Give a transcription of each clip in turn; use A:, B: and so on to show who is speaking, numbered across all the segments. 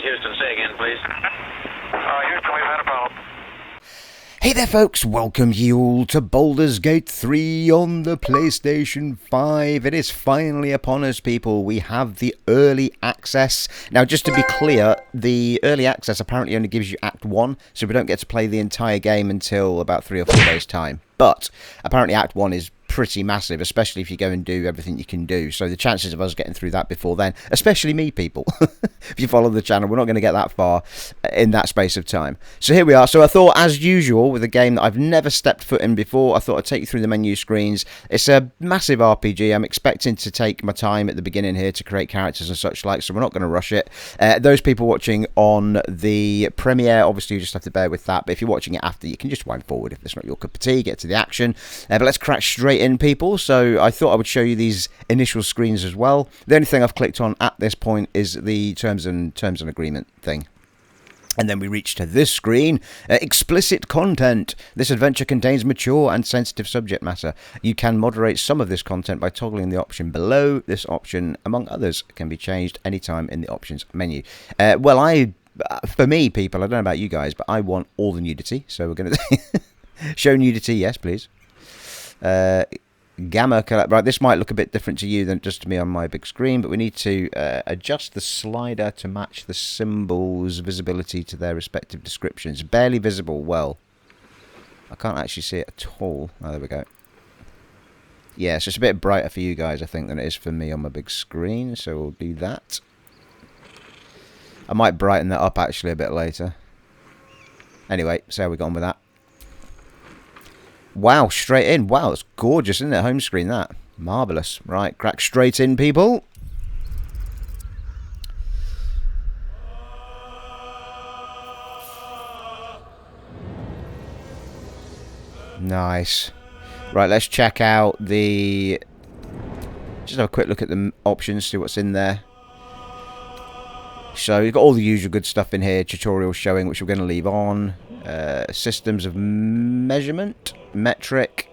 A: is Houston. Say again, please.
B: Houston, we've had a problem.
C: Hey there folks, welcome you all to Baldur's Gate 3 on the PlayStation 5. It is finally upon us, people. We have the early access. Now, just to be clear, the early access apparently only gives you Act 1, so we don't get to play the entire game until about 3 or 4 days' time. But apparently Act 1 is pretty massive, especially if you go and do everything you can do. So the chances of us getting through that before then, especially me, people, if you follow the channel, we're not going to get that far in that space of time. So here we are. So I thought, as usual, with a game that I've never stepped foot in before, I thought I'd take you through the menu screens. It's a massive RPG. I'm expecting to take my time at the beginning here to create characters and such like, so we're not going to rush it. Those people watching on the premiere, obviously you just have to bear with that, but if you're watching it after, you can just wind forward if it's not your cup of tea, get to the action. But let's crack straight in, people. So I thought I would show you these initial screens as well. The only thing I've clicked on at this point is the terms and agreement thing. And then we reach to this screen, explicit content. This adventure contains mature and sensitive subject matter. You can moderate some of this content by toggling the option below. This option, among others, can be changed anytime in the options menu. For me, people, I don't know about you guys, but I want all the nudity. So we're going to show nudity, yes, please. Gamma, right, this might look a bit different to you than just to me on my big screen, but we need to adjust the slider to match the symbols' visibility to their respective descriptions. Barely visible, well, I can't actually see it at all. Oh, there we go. Yeah, so it's a bit brighter for you guys, I think, than it is for me on my big screen, so we'll do that. I might brighten that up, actually, a bit later. Anyway, so how we got on with that? Wow, straight in. Wow, it's gorgeous, isn't it? Home screen, that. Marvellous. Right, crack straight in, people. Nice. Right, let's check out the... Just have a quick look at the options, see what's in there. So you've got all the usual good stuff in here. Tutorial showing, which we're going to leave on. Systems of measurement, metric,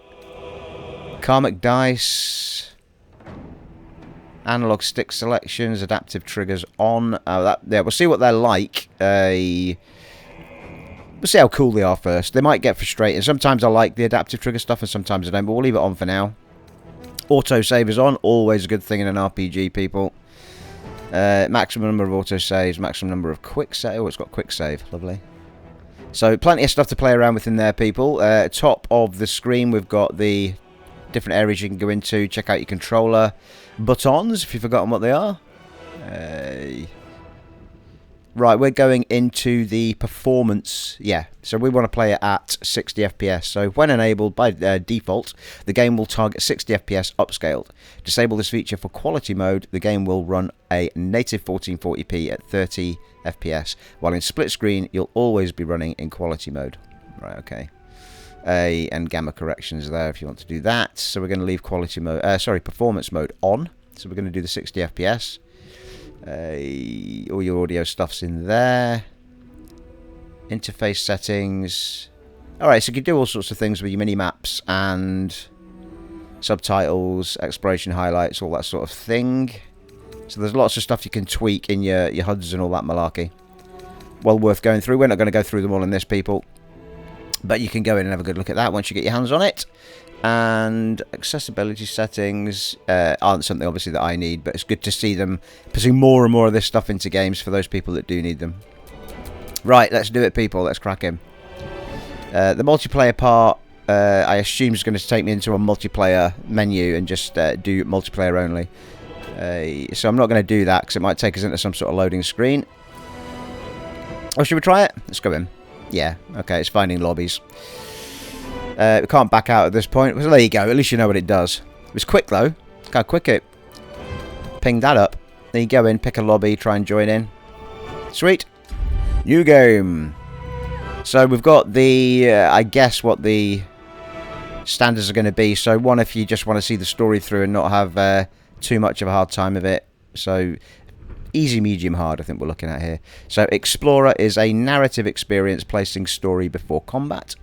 C: karmic dice, analog stick selections, adaptive triggers on. Yeah, we'll see what they're like. We'll see how cool they are first. They might get frustrating. Sometimes I like the adaptive trigger stuff and sometimes I don't, but we'll leave it on for now. Autosave is on, always a good thing in an RPG, people. Maximum number of autosaves, maximum number of quick save. Oh, it's got quick save, lovely. So plenty of stuff to play around with in there, people. Top of the screen, we've got the different areas you can go into. Check out your controller buttons, if you've forgotten what they are. Right, we're going into the performance. Yeah, so we want to play it at 60 FPS. So when enabled by default, the game will target 60 FPS upscaled. Disable this feature for quality mode. The game will run a native 1440p at 30 FPS. While in split screen, you'll always be running in quality mode. Right, okay. And gamma corrections there if you want to do that. So we're going to leave quality mode, performance mode on. So we're going to do the 60 FPS. All your audio stuff's in there. Interface settings. Alright, so you can do all sorts of things with your mini-maps and subtitles, exploration highlights, all that sort of thing. So there's lots of stuff you can tweak in your HUDs and all that malarkey. Well worth going through. We're not going to go through them all in this, people. But you can go in and have a good look at that once you get your hands on it. And accessibility settings aren't something obviously that I need, but it's good to see them putting more and more of this stuff into games for those people that do need them. Right, let's do it, people. Let's crack in. The multiplayer part, I assume, is going to take me into a multiplayer menu and just do multiplayer only. So I'm not going to do that because it might take us into some sort of loading screen. Or should we try it? Let's go in. Yeah, okay, it's finding lobbies. We can't back out at this point. So there you go. At least you know what it does. It was quick, though. Look how quick it pinged that up. Then you go in, pick a lobby, try and join in. Sweet. New game. So we've got the, I guess, what the standards are going to be. So one, if you just want to see the story through and not have too much of a hard time of it. So easy, medium, hard, I think we're looking at here. So Explorer is a narrative experience placing story before combat.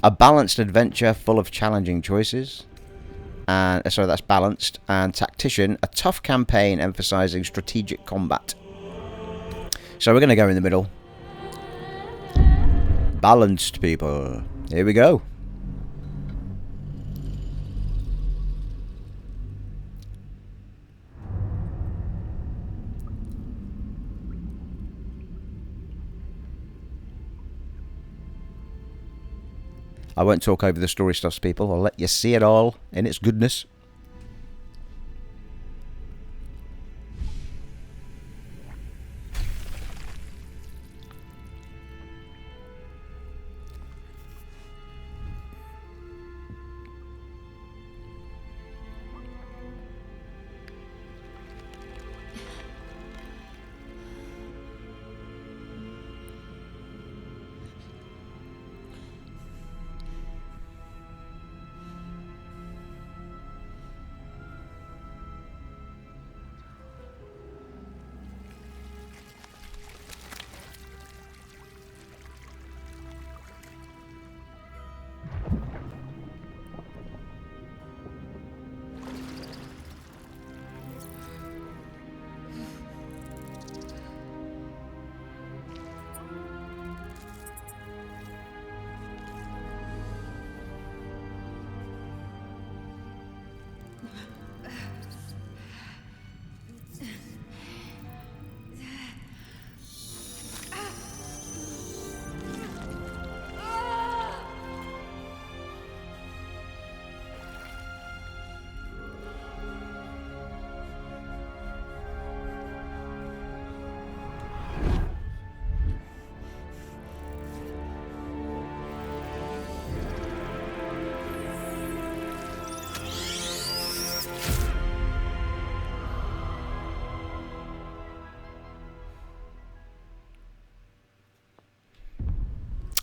C: A balanced adventure full of challenging choices. And so that's balanced. And Tactician, a tough campaign emphasizing strategic combat. So we're going to go in the middle. Balanced, people. Here we go. I won't talk over the story stuffs, people. I'll let you see it all in its goodness.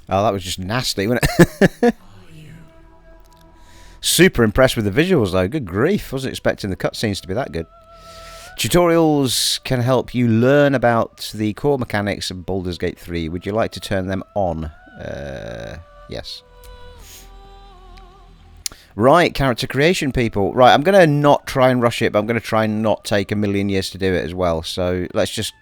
C: Oh, that was just nasty, wasn't it? Super impressed with the visuals, though. Good grief. Wasn't expecting the cutscenes to be that good. Tutorials can help you learn about the core mechanics of Baldur's Gate 3. Would you like to turn them on? Yes. Right, character creation, people. Right, I'm going to not try and rush it, but I'm going to try and not take a million years to do it as well. So let's just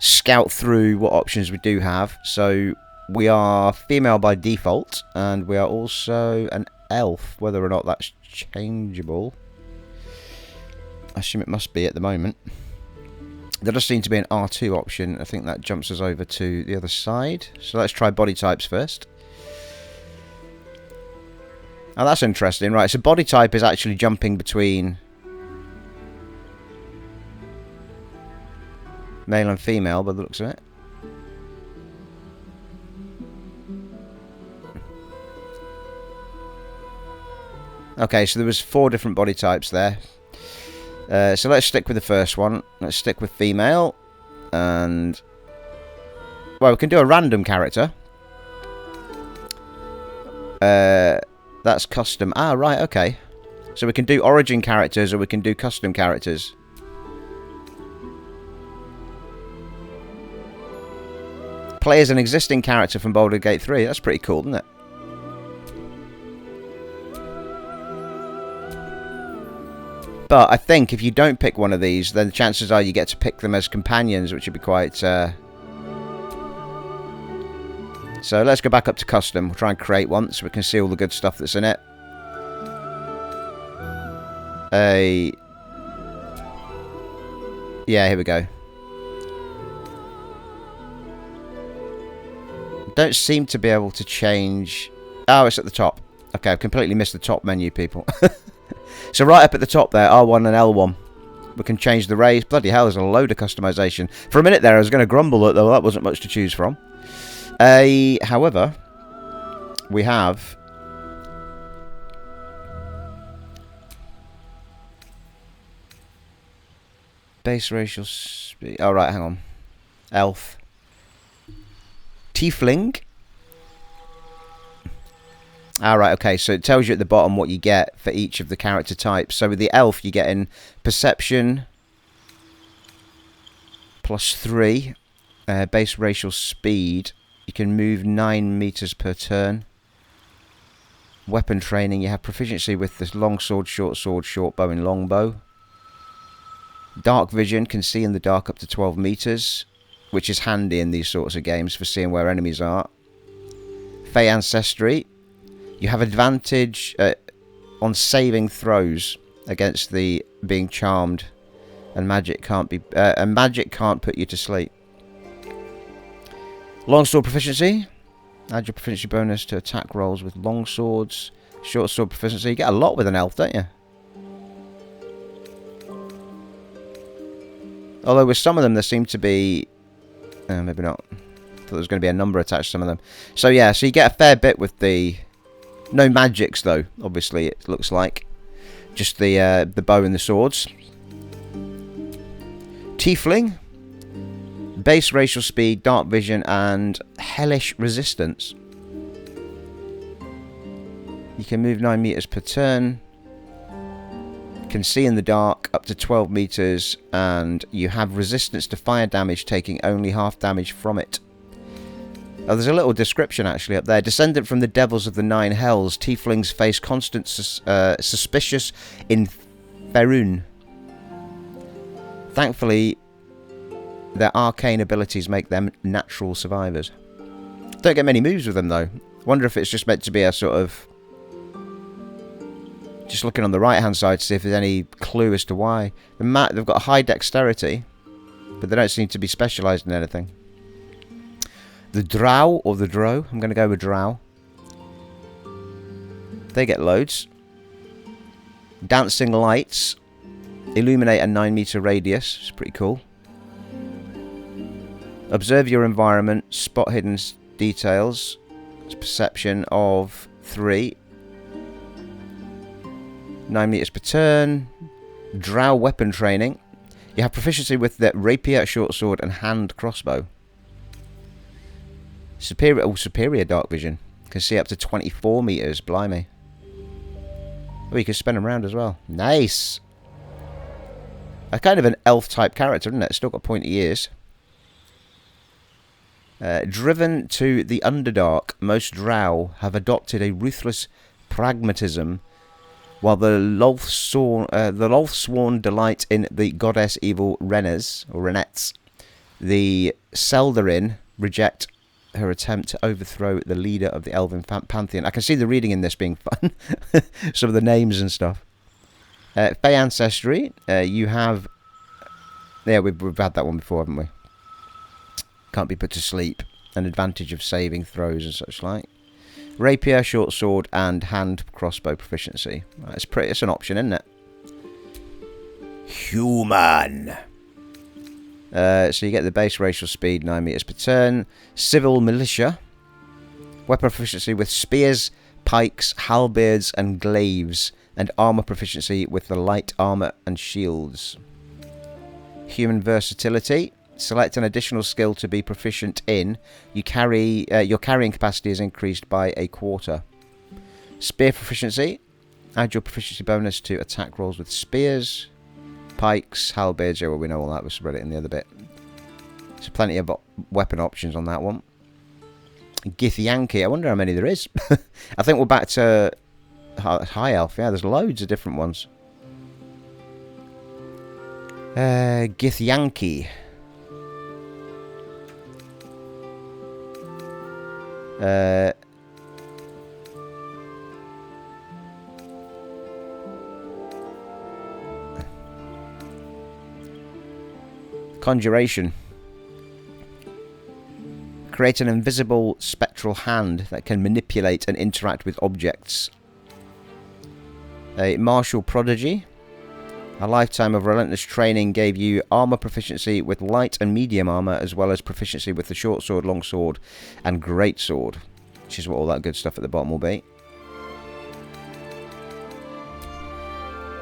C: scout through what options we do have. So we are female by default, and we are also an elf, whether or not that's changeable. I assume it must be at the moment. There does seem to be an R2 option. I think that jumps us over to the other side. So let's try body types first. Oh, that's interesting. Right, so body type is actually jumping between male and female by the looks of it. Okay, so there was 4 different body types there. So let's stick with the first one. Let's stick with female. And well, we can do a random character. That's custom. Ah, right, okay. So we can do origin characters or we can do custom characters. Play as an existing character from Baldur's Gate 3. That's pretty cool, isn't it? But I think if you don't pick one of these, then the chances are you get to pick them as companions, which would be quite... So let's go back up to custom. We'll try and create one so we can see all the good stuff that's in it. Yeah, here we go. Don't seem to be able to change... Oh, it's at the top. Okay, I've completely missed the top menu, people. So right up at the top there, R1 and L1. We can change the race. Bloody hell, there's a load of customization. For a minute there, I was going to grumble that though that wasn't much to choose from. However, we have base racial speed. Oh, right, hang on. Elf. Tiefling. Alright, okay, so it tells you at the bottom what you get for each of the character types. So with the elf, you get in perception +3, base racial speed. You can move 9 meters per turn. Weapon training, you have proficiency with this long sword, short bow, and long bow. Dark vision, can see in the dark up to 12 meters. which is handy in these sorts of games for seeing where enemies are. Fey Ancestry. You have advantage on saving throws against the being charmed, and magic can't put you to sleep. Longsword proficiency. Add your proficiency bonus to attack rolls with long swords. Short sword proficiency. You get a lot with an elf, don't you? Although with some of them there seem to be... maybe not. I thought there was going to be a number attached to some of them. So yeah, so you get a fair bit with the... No magics though, obviously, it looks like. Just the bow and the swords. Tiefling. Base racial speed, dark vision, and hellish resistance. You can move 9 meters per turn. Can see in the dark up to 12 meters, and you have resistance to fire damage, taking only half damage from it. Oh, there's a little description actually up there. Descendant from the devils of the 9 hells, tieflings face constant suspicious in Faerun. Thankfully, their arcane abilities make them natural survivors. Don't get many moves with them though. Wonder if it's just meant to be a sort of... Just looking on the right hand side to see if there's any clue as to why. They've got high dexterity, but they don't seem to be specialised in anything. The drow, or the drow, I'm going to go with drow. They get loads. Dancing lights. Illuminate a 9 meter radius. It's pretty cool. Observe your environment. Spot hidden details. It's perception of 3. 9 meters per turn. Drow weapon training. You have proficiency with the rapier, short sword, and hand crossbow. Superior dark vision. Can see up to 24 meters. Blimey. Oh, you can spin them around as well. Nice. A kind of an elf type character, isn't it? Still got pointy ears. Driven to the Underdark, most drow have adopted a ruthless pragmatism, while the Lothsworn delight in the goddess evil Renes, or Renettes. The Seldarin reject her attempt to overthrow the leader of the Elven Pantheon. I can see the reading in this being fun. Some of the names and stuff. Fey Ancestry. You have... Yeah, we've had that one before, haven't we? Can't be put to sleep. An advantage of saving throws and such like. Rapier, short sword, and hand crossbow proficiency. It's an option, isn't it? Human. So you get the base racial speed, 9 meters per turn. Civil militia. Weapon proficiency with spears, pikes, halberds, and glaives. And armor proficiency with the light armor and shields. Human versatility. Select an additional skill to be proficient in. Your carrying capacity is increased by 1/4. Spear proficiency. Add your proficiency bonus to attack rolls with spears, pikes, halberds. Yeah, well, we know all that. We've read it in the other bit. So plenty of weapon options on that one. Githyanki. I wonder how many there is. I think we're back to High Elf. Yeah, there's loads of different ones. Githyanki. Conjuration. Create an invisible spectral hand that can manipulate and interact with objects. A martial prodigy. A lifetime of relentless training gave you armor proficiency with light and medium armor, as well as proficiency with the short sword, long sword, and great sword, which is what all that good stuff at the bottom will be.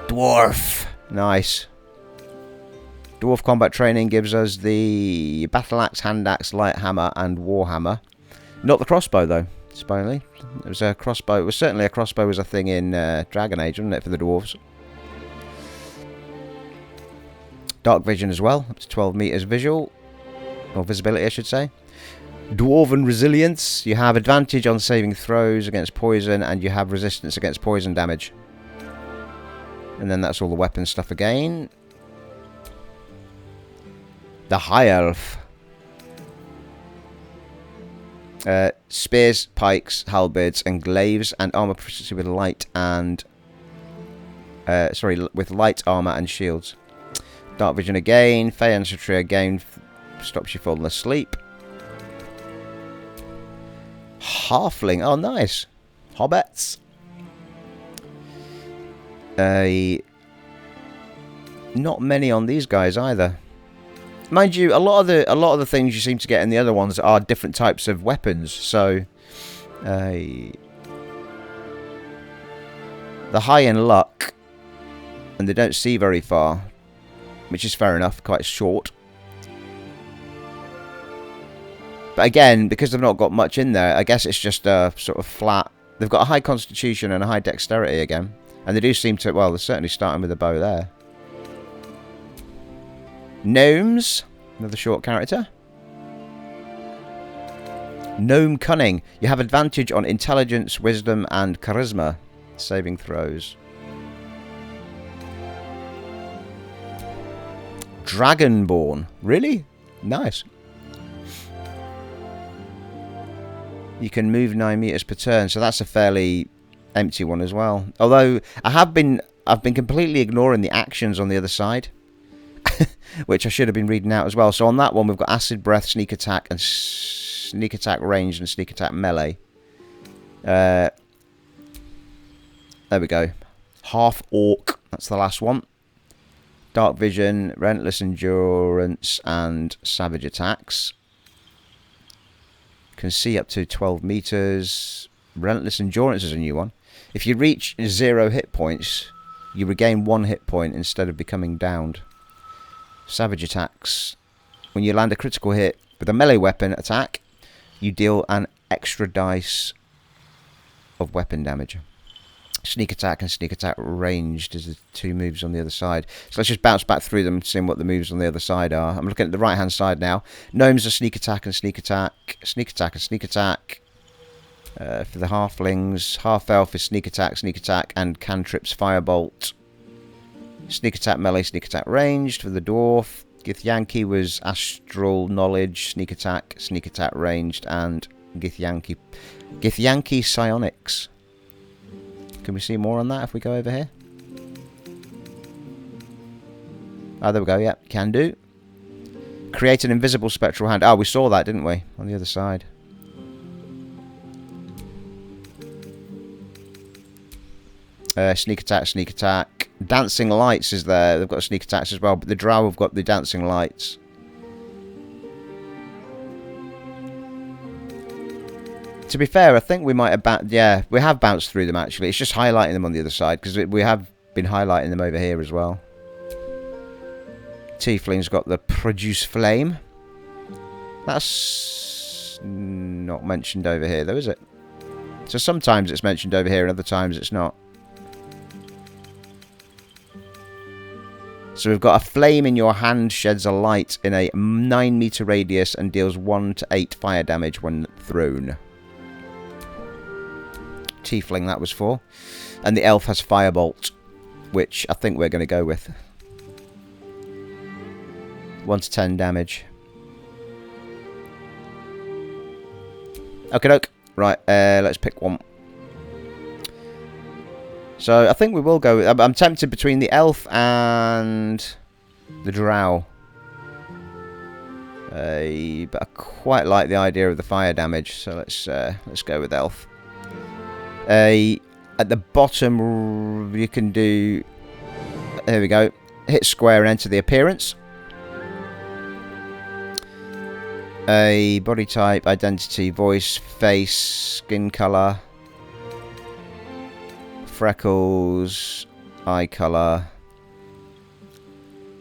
C: Dwarf. Nice. Dwarf combat training gives us the battle axe, hand axe, light hammer, and war hammer. Not the crossbow though. Surprisingly, it was a crossbow. It was certainly a crossbow was a thing in Dragon Age, wasn't it, for the dwarves? Dark vision as well, up to 12 meters visual, or visibility I should say. Dwarven resilience, you have advantage on saving throws against poison, and you have resistance against poison damage. And then that's all the weapon stuff again. The High Elf. Spears, pikes, halberds, and glaives, and armor proficiency with light and with light armor and shields. Dark vision again. Fey ancestry again stops you falling asleep. Halfling. Oh, nice. Hobbits. Not many on these guys either. Mind you, a lot of the things you seem to get in the other ones are different types of weapons. So, they're high in luck, and they don't see very far, which is fair enough. Quite short. But again, because they've not got much in there, I guess it's just a sort of flat. They've got a high constitution and a high dexterity again, and they do seem to. Well, they're certainly starting with a bow there. Gnomes, another short character. Gnome cunning. You have advantage on intelligence, wisdom, and charisma saving throws. Dragonborn. Really? Nice. You can move 9 meters per turn, so that's a fairly empty one as well. Although I've been completely ignoring the actions on the other side. Which I should have been reading out as well. So on that one, we've got acid breath, sneak attack, and sneak attack ranged, and sneak attack melee. There we go. Half orc. That's the last one. Dark vision, relentless endurance, and savage attacks. Can see up to 12 meters. Relentless endurance is a new one. If you reach 0 hit points, you regain 1 hit point instead of becoming downed. Savage attacks. When you land a critical hit with a melee weapon attack, you deal an extra dice of weapon damage. Sneak attack and sneak attack ranged is the 2 moves on the other side. So let's just bounce back through them and see what the moves on the other side are. I'm looking at the right hand side now. Gnomes are sneak attack and sneak attack. Sneak attack and sneak attack. For the halflings, half elf is sneak attack, and cantrips firebolt. Sneak attack melee, sneak attack ranged for the dwarf. Githyanki was astral knowledge, sneak attack ranged, and Githyanki psionics. Can we see more on that if we go over here? Oh, there we go. Yeah, can do. Create an invisible spectral hand. Oh, we saw that, didn't we? On the other side. Sneak attack. Dancing lights is there. They've got sneak attacks as well, but the drow have got the dancing lights. To be fair, I think we might have we have bounced through them actually. It's just highlighting them on the other side because we have been highlighting them over here as well. Tiefling's got the produce flame. That's not mentioned over here though, is it? So sometimes it's mentioned over here and other times it's not. So we've got a flame in your hand sheds a light in a 9 meter radius and deals 1 to 8 fire damage when thrown. Tiefling that was for. And the elf has firebolt, which I think we're going to go with. 1 to 10 damage. Okie doke. Right, let's pick one. So I think we will go with... I'm tempted between the elf and the drow. But I quite like the idea of the fire damage, so let's go with elf. At the bottom, you can do... There we go. Hit square and enter the appearance. Body type, identity, voice, face, skin colour, freckles, eye colour.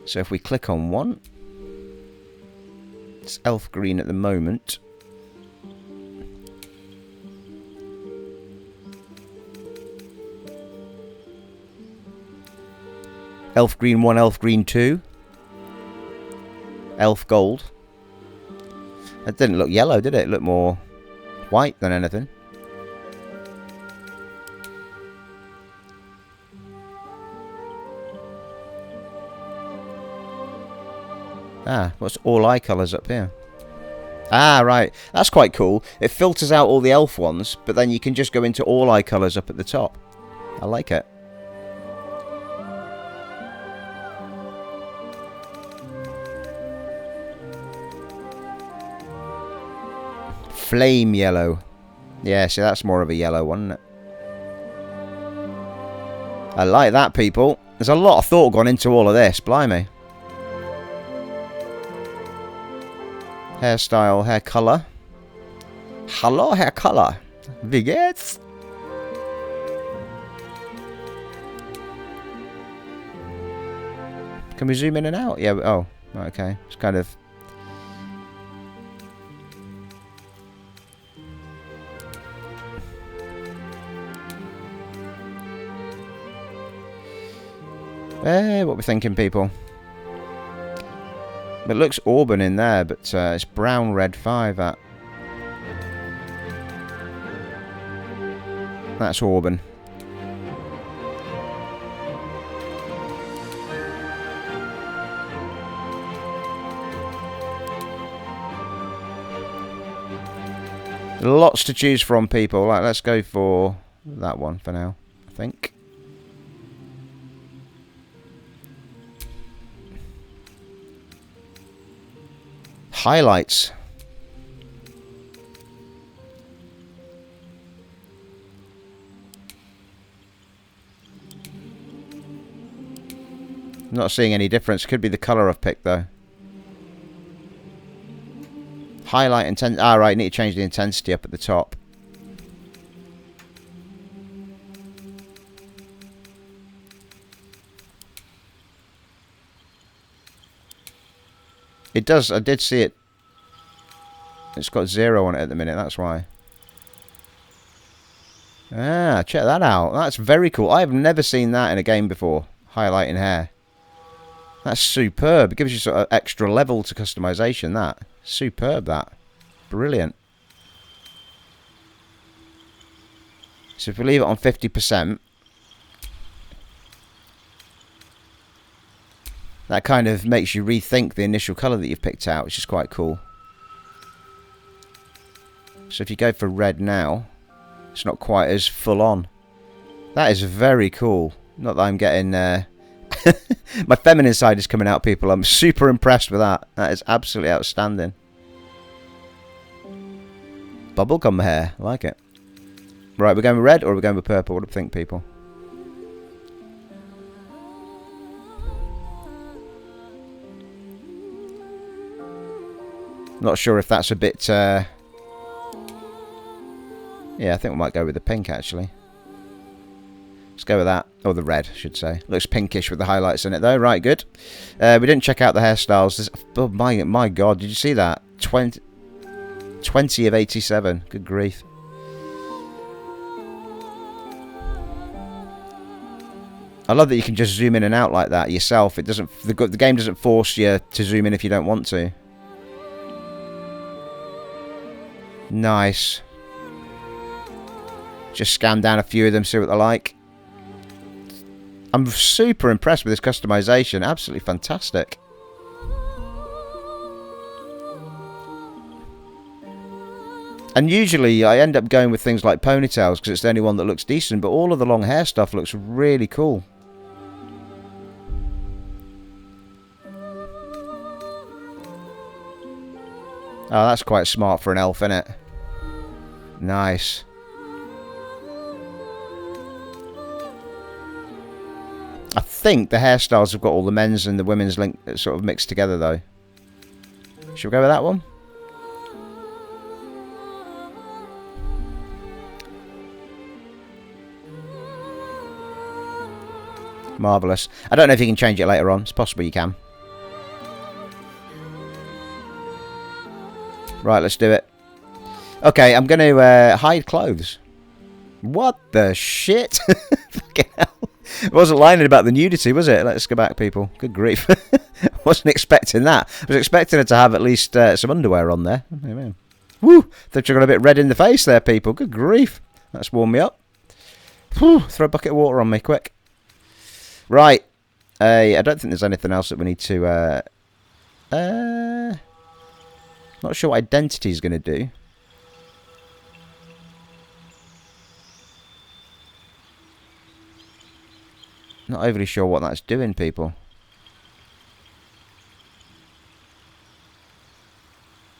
C: So if we click on one, it's elf green at the moment. Elf green 1, elf green 2. Elf gold. It didn't look yellow, did it? It looked more white than anything. Ah, what's all eye colours up here? Ah, right. That's quite cool. It filters out all the elf ones, but then you can just go into all eye colours up at the top. I like it. Flame yellow. Yeah, see, that's more of a yellow one, isn't it? I like that, people. There's a lot of thought gone into all of this, blimey. Hairstyle, hair colour. Hello, hair colour. Wie geht's? Can we zoom in and out? Yeah, oh, okay. It's kind of... what we thinking, people? It looks auburn in there, but it's brown red 5 at. That's auburn. Lots to choose from, people. Like, let's go for that one for now, I think. Highlights. Not seeing any difference. Could be the colour I've picked, though. Highlight intensity. Ah, right. Need to change the intensity up at the top. It does. I did see it. It's got 0 on it at the minute. That's why. Ah, check that out. That's very cool. I've never seen that in a game before. Highlighting hair. That's superb. It gives you sort of extra level to customization, that. Superb, that. Brilliant. So if we leave it on 50%, that kind of makes you rethink the initial colour that you've picked out, which is quite cool. So if you go for red now, it's not quite as full on. That is very cool. Not that I'm getting... my feminine side is coming out, people. I'm super impressed with that. That is absolutely outstanding. Bubblegum hair. I like it. Right, we're going with red or we're going with purple? What do you think, people? Not sure if that's a bit... yeah, I think we might go with the pink, actually. Let's go with that. Or the red, I should say. Looks pinkish with the highlights in it, though. Right, good. We didn't check out the hairstyles. Oh, my God, did you see that? 20 of 87. Good grief. I love that you can just zoom in and out like that yourself. It doesn't. The game doesn't force you to zoom in if you don't want to. Nice. Just scan down a few of them, see what they're like. I'm super impressed with this customization. Absolutely fantastic. And usually I end up going with things like ponytails because it's the only one that looks decent, but all of the long hair stuff looks really cool. Oh, that's quite smart for an elf, isn't it? Nice. I think the hairstyles have got all the men's and the women's sort of mixed together, though. Should we go with that one? Marvellous. I don't know if you can change it later on. It's possible you can. Right, let's do it. Okay, I'm going to hide clothes. What the shit? Fucking hell. It wasn't lying about the nudity, was it? Let's go back, people. Good grief. Wasn't expecting that. I was expecting her to have at least some underwear on there. Amen. Woo! Thought you got a bit red in the face there, people. Good grief. That's warmed me up. Whew, throw a bucket of water on me, quick. Right. I don't think there's anything else that we need to... Not sure what identity is going to do. Not overly sure what that's doing, people.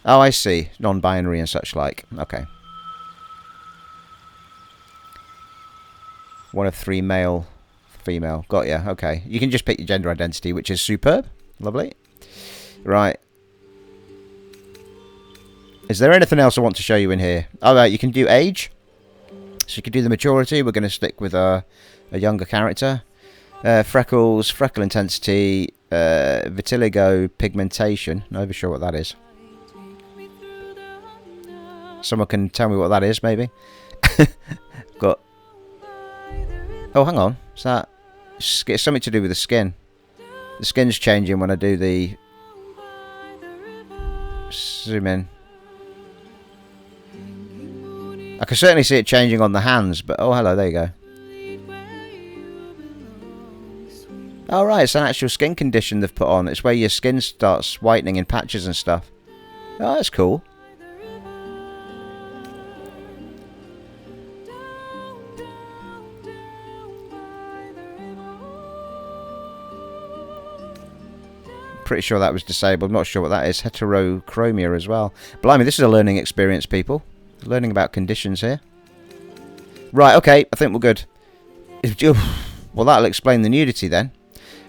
C: Oh, I see. Non-binary and such like. Okay. One of 3 male, female. Got ya. Okay. You can just pick your gender identity, which is superb. Lovely. Right. Is there anything else I want to show you in here? Oh, right. You can do age. So you can do the maturity. We're going to stick with a younger character. Freckles, freckle intensity, vitiligo, pigmentation. Not over sure what that is. Someone can tell me what that is, maybe. Got. Oh, hang on. Is that? It's something to do with the skin. The skin's changing when I do the. Zoom in. I can certainly see it changing on the hands, but oh, hello, there you go. Oh, right, it's an actual skin condition they've put on. It's where your skin starts whitening in patches and stuff. Oh, that's cool. Pretty sure that was disabled. Not sure what that is. Heterochromia as well. Blimey, this is a learning experience, people. Learning about conditions here. Right, okay, I think we're good. Well, that'll explain the nudity then.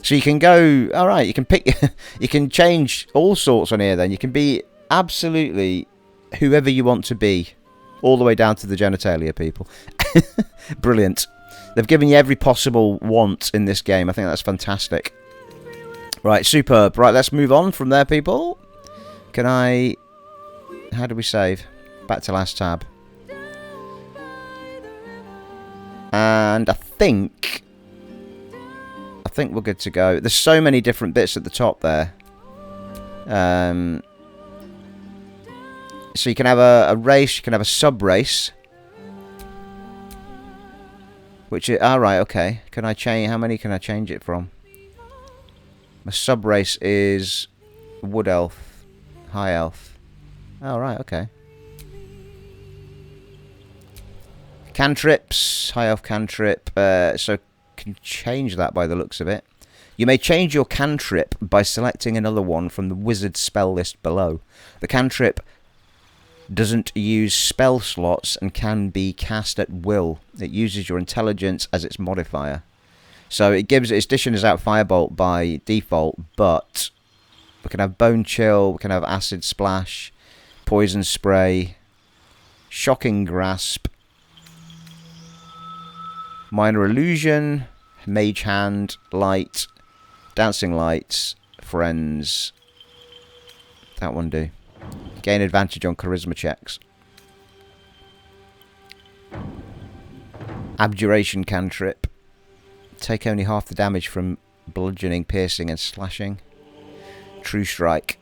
C: So you can go, alright, you can pick, you can change all sorts on here then. You can be absolutely whoever you want to be. All the way down to the genitalia, people. Brilliant. They've given you every possible want in this game. I think that's fantastic. Right, superb. Right, let's move on from there, people. Can I... How do we save? Back to last tab. And I think we're good to go. There's so many different bits at the top there. So you can have a race, you can have a sub-race. Which is... Alright, okay. Can I change... How many can I change it from? My sub-race is Wood Elf, High Elf. Alright, okay. Cantrips, High Elf cantrip. So can change that by the looks of it. You may change your cantrip by selecting another one from the wizard spell list below. The cantrip doesn't use spell slots and can be cast at will. It uses your intelligence as its modifier. So it gives its diction is out Firebolt by default, but we can have Bone Chill, we can have Acid Splash, Poison Spray, Shocking Grasp, Minor Illusion, Mage Hand, Light, Dancing Lights, Friends. That one do. Gain advantage on charisma checks. Abjuration cantrip. Take only half the damage from bludgeoning, piercing, and slashing. True Strike.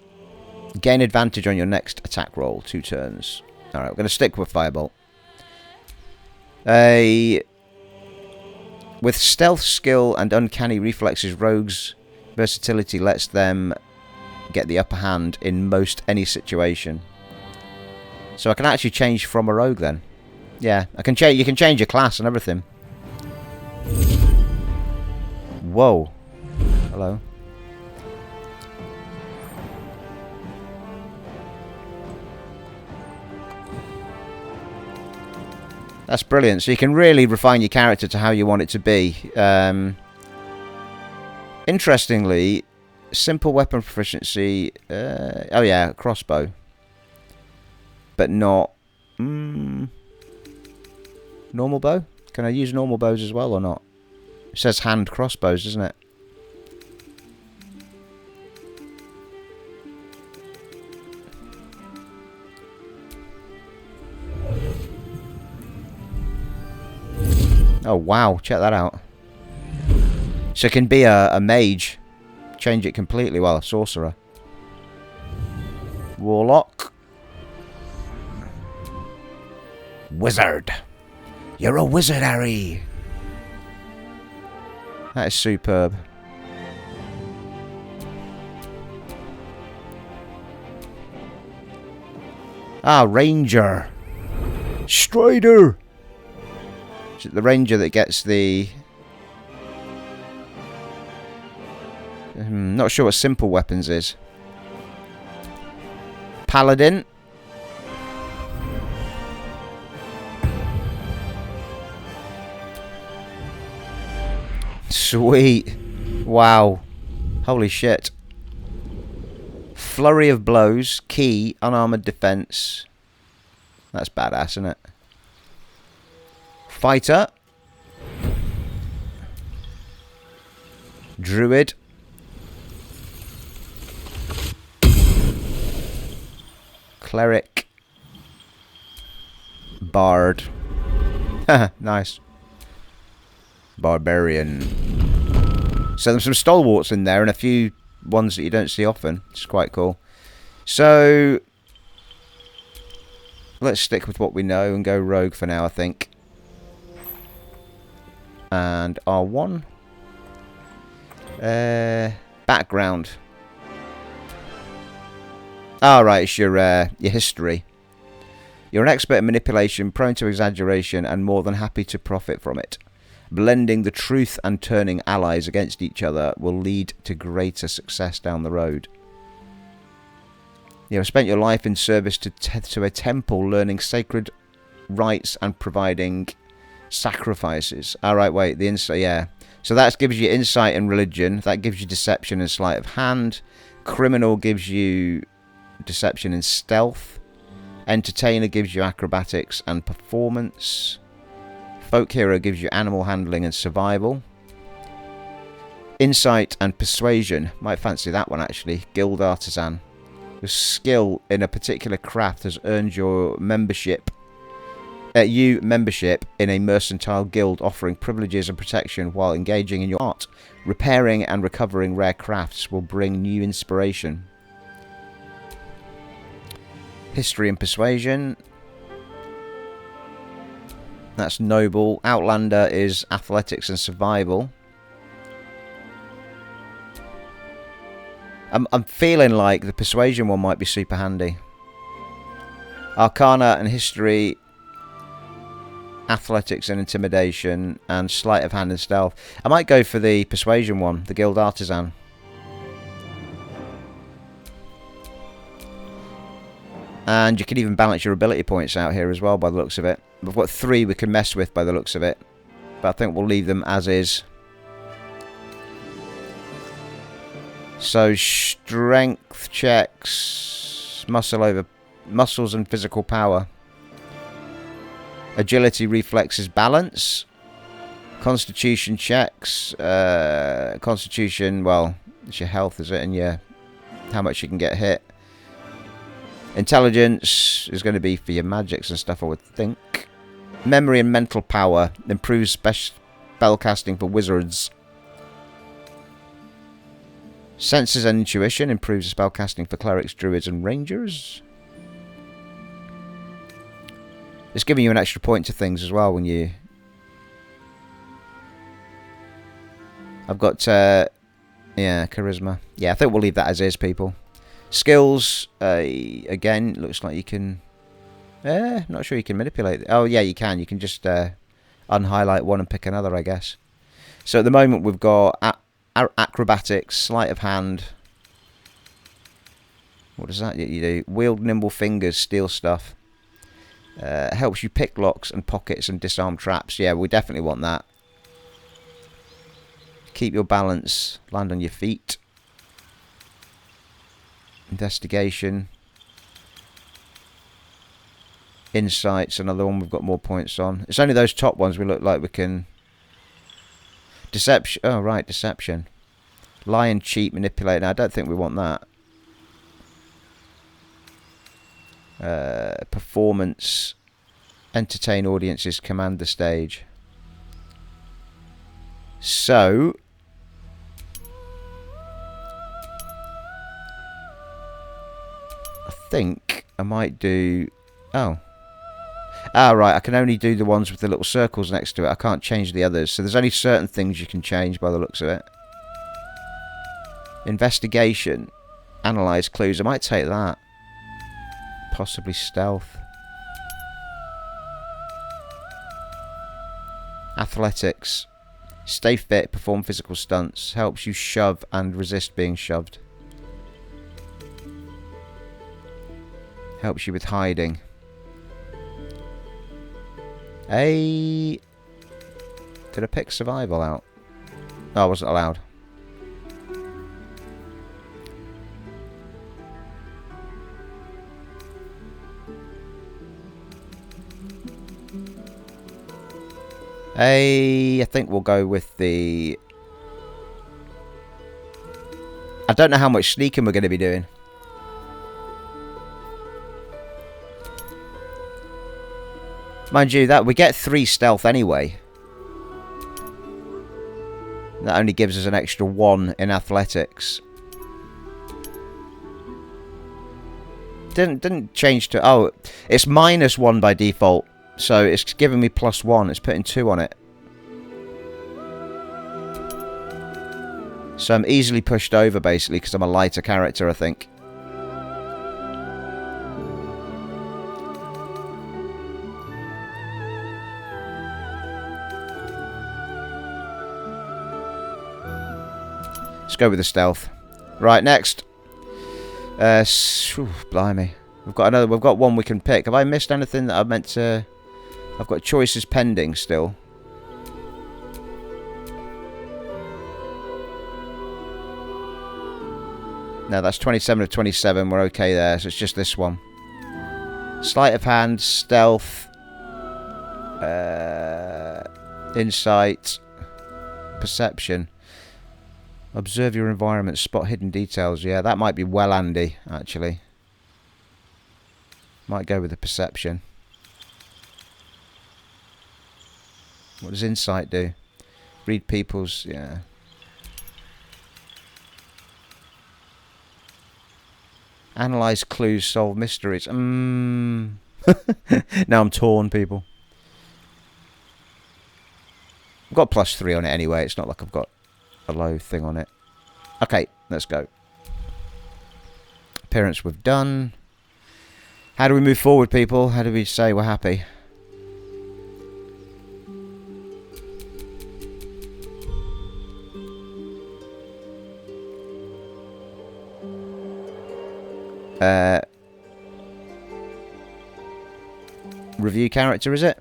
C: Gain advantage on your next attack roll. 2 turns. Alright, we're going to stick with Firebolt. With stealth skill and uncanny reflexes, rogues' versatility lets them get the upper hand in most any situation. So I can actually change from a rogue then. Yeah, I can change. You can change your class and everything. Whoa. Hello. That's brilliant. So you can really refine your character to how you want it to be. Interestingly, simple weapon proficiency. Oh yeah, crossbow. But not normal bow. Can I use normal bows as well or not? It says hand crossbows, doesn't it? Oh wow, check that out. So it can be a mage. Change it completely. Well, a sorcerer. Warlock. Wizard. You're a wizard, Harry. That is superb. Ah, Ranger. Strider. Is it the Ranger that gets the... not sure what simple weapons is. Paladin. Sweet. Wow. Holy shit. Flurry of blows. Key. Unarmored defense. That's badass, isn't it? Fighter. Druid. Cleric. Bard. Nice. Barbarian. So there's some stalwarts in there and a few ones that you don't see often. It's quite cool. So let's stick with what we know and go rogue for now, I think. And R1. Background. Right, it's your history. You're an expert in manipulation, prone to exaggeration, and more than happy to profit from it. Blending the truth and turning allies against each other will lead to greater success down the road. You have spent your life in service to a temple, learning sacred rites and providing sacrifices. Alright, wait, the insight, yeah. So that gives you insight and religion. That gives you deception and sleight of hand. Criminal gives you deception and stealth. Entertainer gives you acrobatics and performance. Folk hero gives you animal handling and survival. Insight and persuasion. Might fancy that one actually. Guild artisan. Your skill in a particular craft has earned your membership. Membership in a mercantile guild offering privileges and protection while engaging in your art. Repairing and recovering rare crafts will bring new inspiration. History and persuasion. That's noble. Outlander is athletics and survival. I'm feeling like the persuasion one might be super handy. Arcana and history, athletics and intimidation, and sleight of hand and stealth. I might go for the persuasion one, the guild artisan. And you can even balance your ability points out here as well by the looks of it. We've got 3 we can mess with by the looks of it. But I think we'll leave them as is. So strength checks, muscles and physical power. Agility, reflexes, balance. Constitution checks. Constitution, well, it's your health, is it? And your how much you can get hit. Intelligence is going to be for your magics and stuff, I would think. Memory and mental power improves spellcasting for wizards. Senses and intuition improves spellcasting for clerics, druids, and rangers. It's giving you an extra point to things as well when you... I've got, yeah, charisma. Yeah, I think we'll leave that as is, people. Skills, again, looks like you can... not sure you can manipulate it. Oh, yeah, you can. You can just unhighlight one and pick another, I guess. So at the moment, we've got acrobatics, sleight of hand. What does that you do? Wield nimble fingers, steal stuff. Helps you pick locks and pockets and disarm traps. Yeah, we definitely want that. Keep your balance. Land on your feet. Investigation. Insights, another one we've got more points on. It's only those top ones we look like we can... Deception. Oh, right, deception. Lie and cheat, manipulate. Now, I don't think we want that. Performance. Entertain audiences, command the stage. So... I think I might do... Oh. Right, I can only do the ones with the little circles next to it. I can't change the others. So there's only certain things you can change by the looks of it. Investigation. Analyze clues. I might take that. Possibly stealth. Athletics. Stay fit, perform physical stunts. Helps you shove and resist being shoved. Helps you with hiding. Did I pick survival out? Oh, I wasn't allowed. I think we'll go with the... I don't know how much sneaking we're going to be doing. Mind you, that we get 3 stealth anyway. That only gives us an extra 1 in athletics. Didn't change to... Oh, it's -1 by default. So it's giving me +1. It's putting 2 on it. So I'm easily pushed over, basically, because I'm a lighter character, I think. Let's go with the stealth. Right, next. Blimey. We've got one we can pick. Have I missed anything that I meant to... I've got choices pending still. No, that's 27 of 27. We're okay there. So it's just this one. Sleight of hand, stealth, insight, perception. Observe your environment, spot hidden details. Yeah, that might be well handy, actually. Might go with the perception. What does insight do? Read people's... yeah. Analyze clues, solve mysteries. Now I'm torn, people. I've got +3 on it anyway. It's not like I've got a low thing on it. Okay, let's go. Appearance we've done. How do we move forward, people? How do we say we're happy? Review character, is it?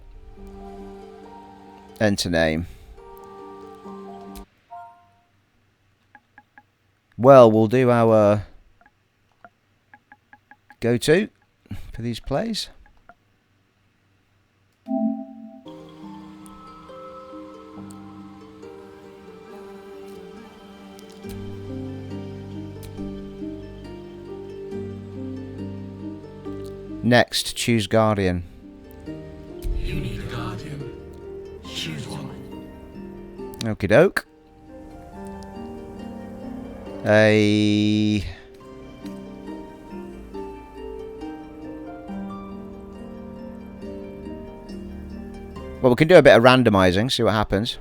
C: Enter name. Well, we'll do our go-to for these plays. Next, choose Guardian.
A: You need a guardian. Choose one.
C: Okie doke. Well, we can do a bit of randomizing, see what happens.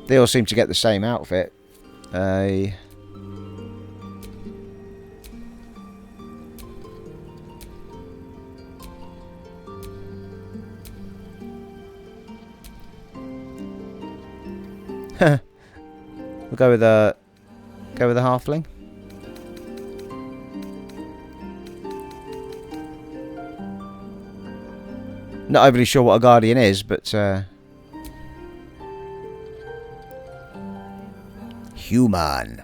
C: They all seem to get the same outfit. We'll go with a halfling. Not overly sure what a guardian is, but human.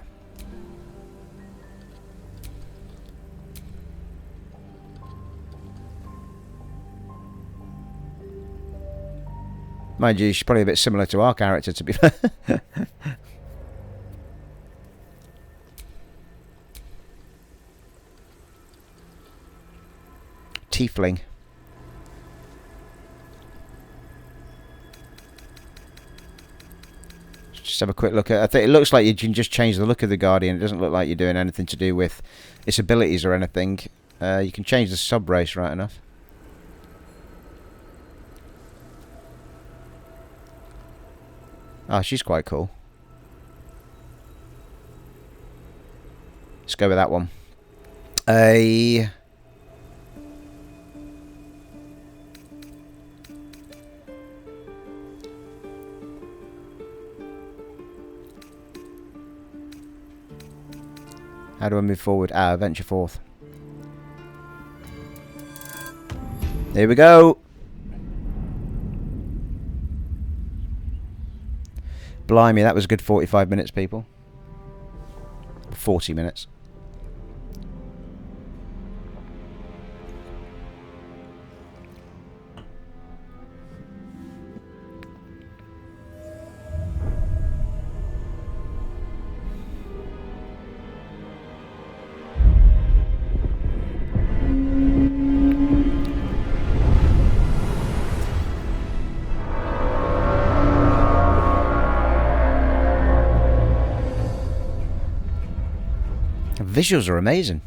C: Mind you, she's probably a bit similar to our character, to be fair. Tiefling. have a quick look at. I think it looks like you can just change the look of the Guardian. It doesn't look like you're doing anything to do with its abilities or anything. You can change the sub race, right enough. Oh, she's quite cool. Let's go with that one. How do I move forward? Venture forth. Here we go. Blimey, that was a good 45 minutes, people. 40 minutes. The visuals are amazing.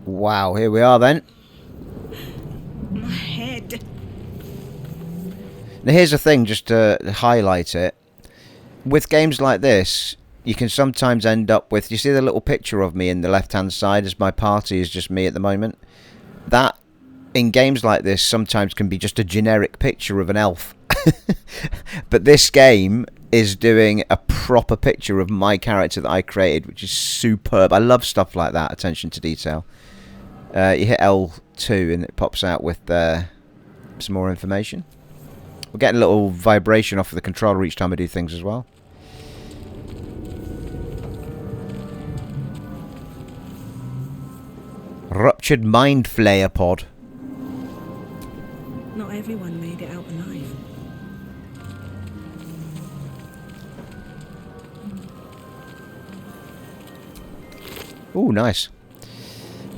C: Wow, here we are then.
D: My head.
C: Now here's the thing, just to highlight it. With games like this, you can sometimes end up with... You see the little picture of me in the left-hand side as my party is just me at the moment? That, in games like this, sometimes can be just a generic picture of an elf. But this game is doing a proper picture of my character that I created, which is superb. I love stuff like that, attention to detail. You hit L2 and it pops out with some more information. We're getting a little vibration off of the controller each time I do things as well. Ruptured Mind Flayer pod.
D: Not everyone made it out alive.
C: Ooh, nice.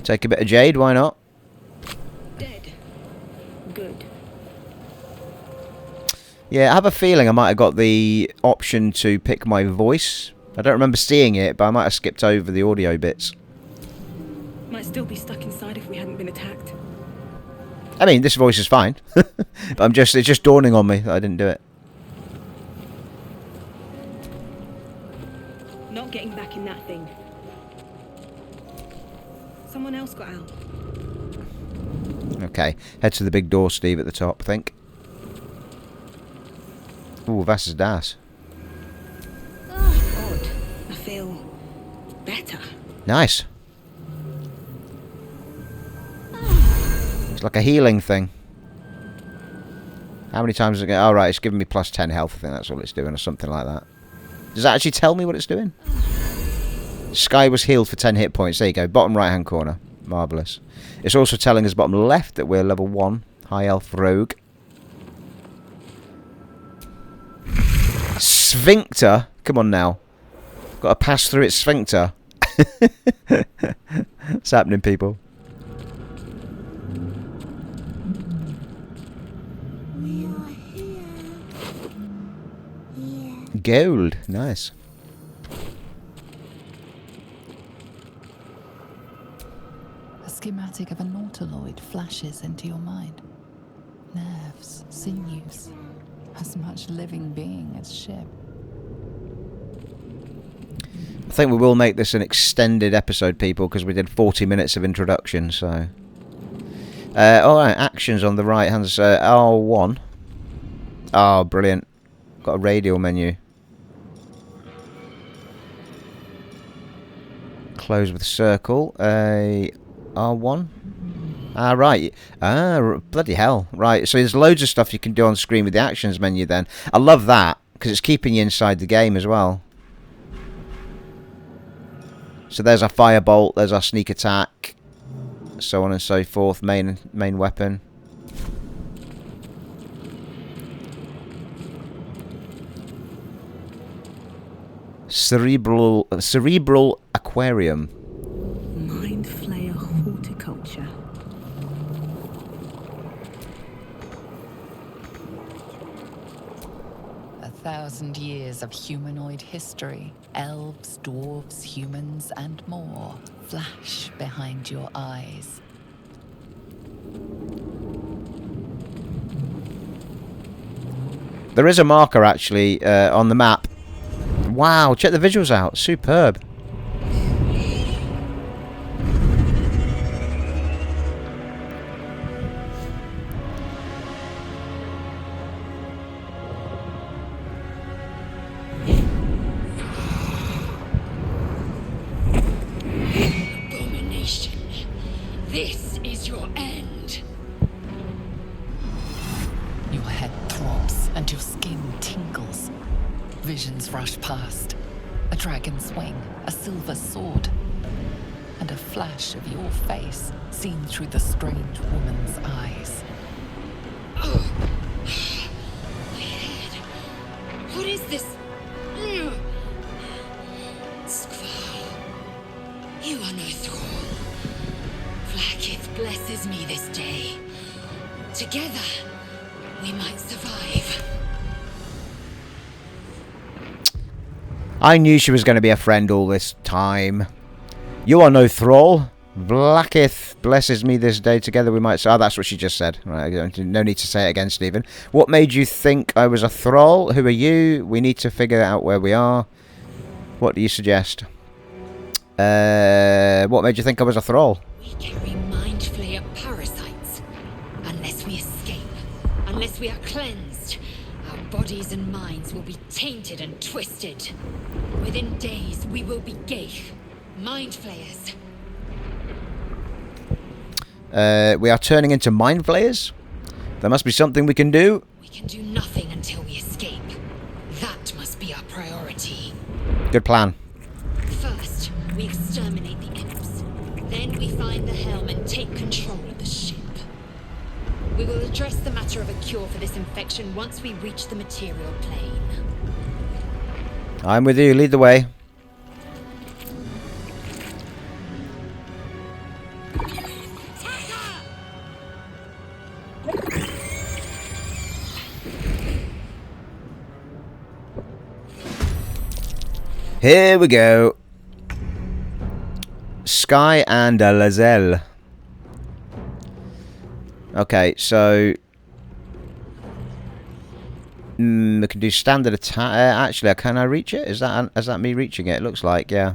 C: Take a bit of jade, why not?
D: Dead. Good.
C: Yeah, I have a feeling I might have got the option to pick my voice. I don't remember seeing it, but I might have skipped over the audio bits.
D: Might still be stuck inside if we hadn't been attacked.
C: I mean, this voice is fine. But it's just dawning on me that I didn't do it.
D: Not getting back in that thing. Someone else got out.
C: Okay, head to the big door, Steve, at the top, I think. Ooh, Vass's Das.
D: Odd. I feel better.
C: Nice. It's like a healing thing. How many times is it going? Oh, right, it's giving me plus 10 health. I think that's all it's doing, or something like that. Does that actually tell me what it's doing? Sky was healed for 10 hit points. There you go. Bottom right-hand corner. Marvellous. It's also telling us bottom left that we're level 1. High elf rogue. Sphincter? Come on now. Got to pass through its sphincter. What's happening, people?
E: We are here. Here.
C: Gold. Nice.
F: A schematic of a nautiloid flashes into your mind. Nerves, sinews, as much living being as ship.
C: I think we will make this an extended episode, people, because we did 40 minutes of introduction, so... Alright, actions on the right hand side. R1. Oh, brilliant. Got a radio menu. Close with circle. R1. Ah, right. Ah, bloody hell. Right, so there's loads of stuff you can do on screen with the actions menu then. I love that, because it's keeping you inside the game as well. So there's our firebolt, there's our sneak attack, so on and so forth, main weapon. Cerebral aquarium.
D: Mind flayer horticulture.
F: A 1,000 years of humanoid history. Elves, dwarves, humans, and more flash behind your eyes.
C: There is a marker, actually, on the map. Wow, check the visuals out. Superb.
E: Abomination. This is your end.
F: Your head throbs and your skin tingles. Visions rush past. A dragon's wing, a silver sword, and a flash of your face seen through the strange woman's eyes.
E: My head. What is this? Skvar. You are no thrall. Vlaakith blesses me this day. Together, we might survive.
C: I knew she was going to be a friend all this time. You are no thrall. Blacketh blesses me this day. Together we might... Oh, that's what she just said. Right, no need to say it again, Stephen. What made you think I was a thrall? Who are you? We need to figure out where we are. What do you suggest? What made you think I was a thrall?
E: We carry mind flayer parasites. Unless we escape, unless we are cleansed, our bodies and minds will be tainted and twisted. Within days, we will be Gaith, mind flayers.
C: We are turning into mind flayers? There must be something we can do.
E: We can do nothing until we escape. That must be our priority.
C: Good plan.
E: First, we exterminate the imps. Then we find the helm and take control of the ship. We will address the matter of a cure for this infection once we reach the material plane.
C: I'm with you. Lead the way. Here we go. Sky and Lazelle. Okay, so we can do standard attack. Actually, can I reach it? Is that me reaching it? It looks like, yeah.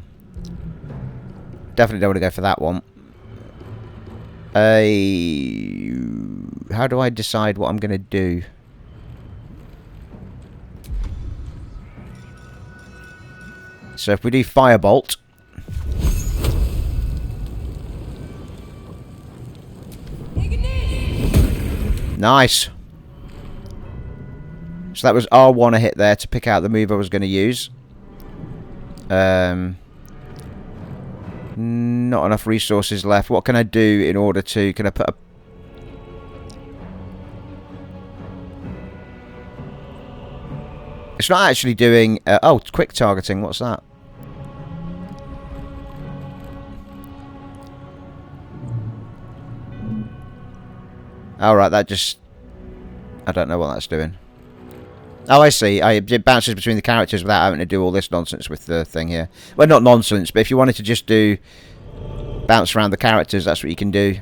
C: Definitely don't want to go for that one. How do I decide what I'm going to do? So if we do Firebolt. Nice. So that was R1 a hit there to pick out the move I was going to use. Not enough resources left. What can I do in order to... Can I put a... It's not actually doing... oh, quick targeting. What's that? Alright, that just... I don't know what that's doing. Oh, I see. It bounces between the characters without having to do all this nonsense with the thing here. Well, not nonsense, but if you wanted to just do... bounce around the characters, that's what you can do.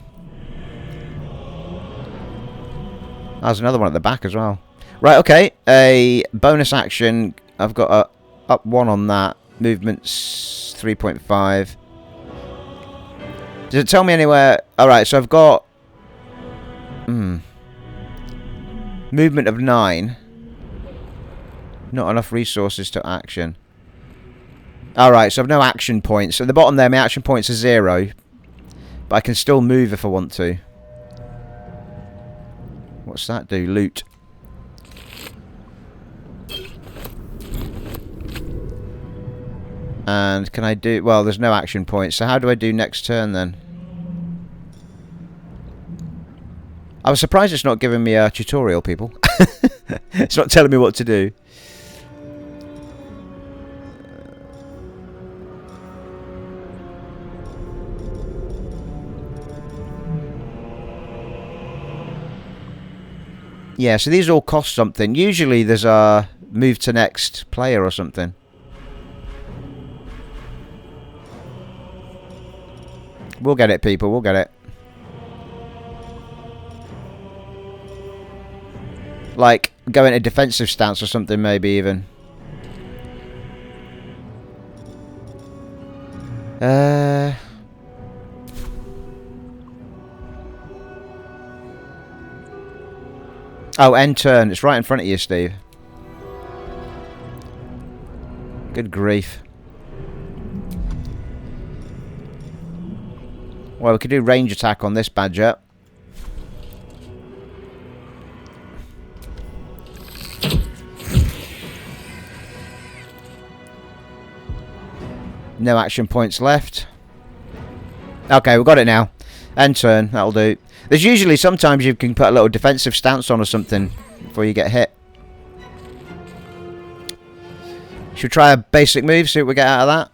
C: There's another one at the back as well. Right, okay. A bonus action. I've got a up 1 on that. Movement's 3.5. Does it tell me anywhere? Alright, so I've got... movement of 9. Not enough resources to action. Alright, so I've no action points. So at the bottom there, my action points are 0. But I can still move if I want to. What's that do? Loot. And can I do... Well, there's no action points. So how do I do next turn then? I was surprised it's not giving me a tutorial, people. It's not telling me what to do. Yeah, so these all cost something. Usually there's a move to next player or something. We'll get it, people. We'll get it. Like, go into defensive stance or something, maybe, even. Oh, end turn. It's right in front of you, Steve. Good grief. Well, we could do range attack on this badger. No action points left. Okay, we've got it now. End turn, that'll do. There's usually, sometimes you can put a little defensive stance on or something before you get hit. Should we try a basic move, see what we get out of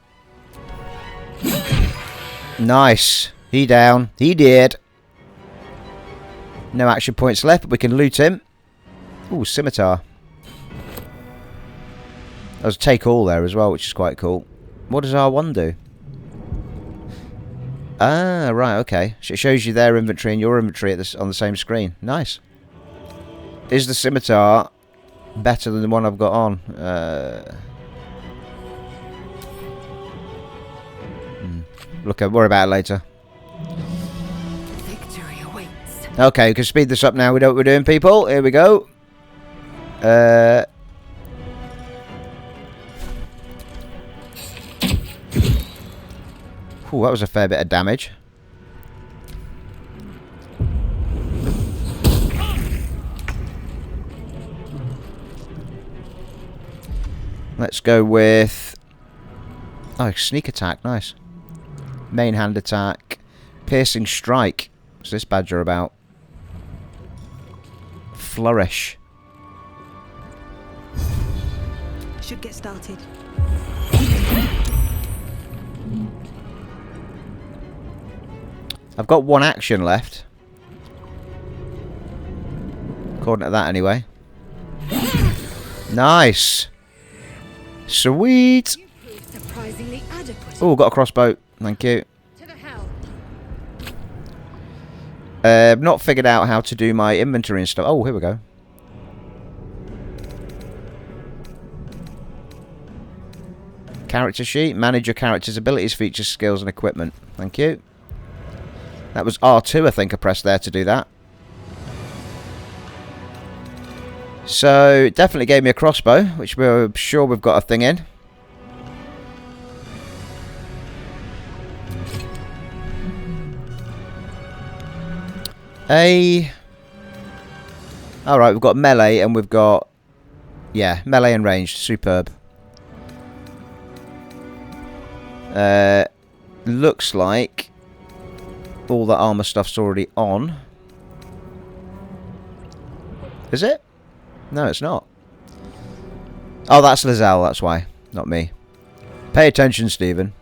C: that? Nice. He down. He did. No action points left, but we can loot him. Ooh, scimitar. There's take all there as well, which is quite cool. What does R1 do? Ah, right, okay. So it shows you their inventory and your inventory on the same screen. Nice. Is the scimitar better than the one I've got on? Worry about it later.
E: Victory awaits.
C: Okay, we can speed this up now. We know what we're doing, people. Here we go. Ooh, that was a fair bit of damage. Let's go with... Oh, sneak attack. Nice. Main hand attack. Piercing strike. What's this badger about? Flourish.
D: Should get started.
C: I've got one action left. According to that, anyway. Nice. Sweet.
E: You proved surprisingly adequate.
C: Oh, got a crossbow. Thank you.
E: To the helm.
C: I've not figured out how to do my inventory and stuff. Oh, here we go. Character sheet. Manage your character's abilities, features, skills, and equipment. Thank you. That was R2, I think I pressed there to do that. So, it definitely gave me a crossbow, which we're sure we've got a thing in. Alright, we've got melee and we've got... Yeah, melee and ranged. Superb. Looks like all the armor stuff's already on. Is it? No, it's not. Oh, that's Lizelle, that's why. Not me. Pay attention, Stephen.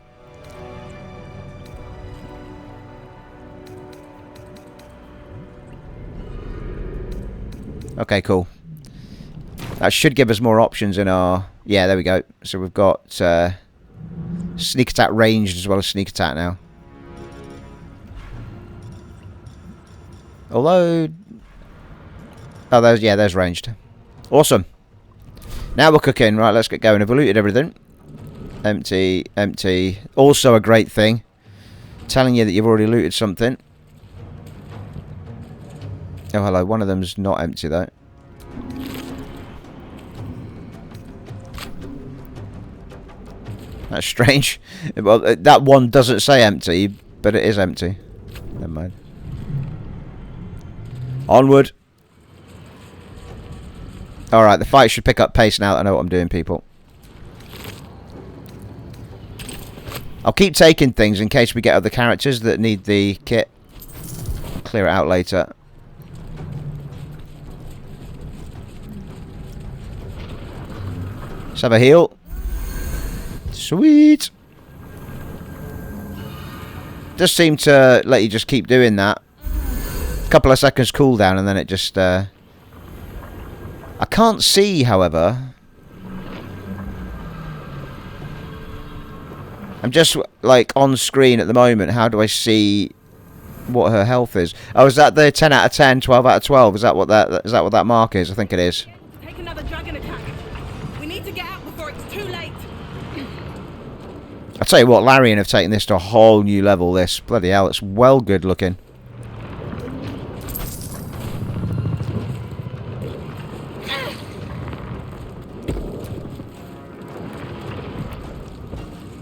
C: Okay, cool. That should give us more options in our... Yeah, there we go. So we've got sneak attack ranged as well as sneak attack now. Although... Oh, there's ranged. Awesome. Now we're cooking. Right, let's get going. Have we looted everything? Empty, empty. Also a great thing. Telling you that you've already looted something. Oh, hello. One of them's not empty, though. That's strange. Well, that one doesn't say empty, but it is empty. Never mind. Onward. Alright, the fight should pick up pace now that I know what I'm doing, people. I'll keep taking things in case we get other characters that need the kit. I'll clear it out later. Let's have a heal. Sweet. Does seem to let you just keep doing that. A couple of seconds cooldown and then it just... I can't see, however. I'm just, like, on screen at the moment. How do I see what her health is? Oh, is that the 10 out of 10, 12 out of 12? Is that what that mark is? I think it is.
D: Take another dragon attack. We need to get out before it's too late.
C: I'll tell you what, Larian have taken this to a whole new level, this. Bloody hell, it's well good looking.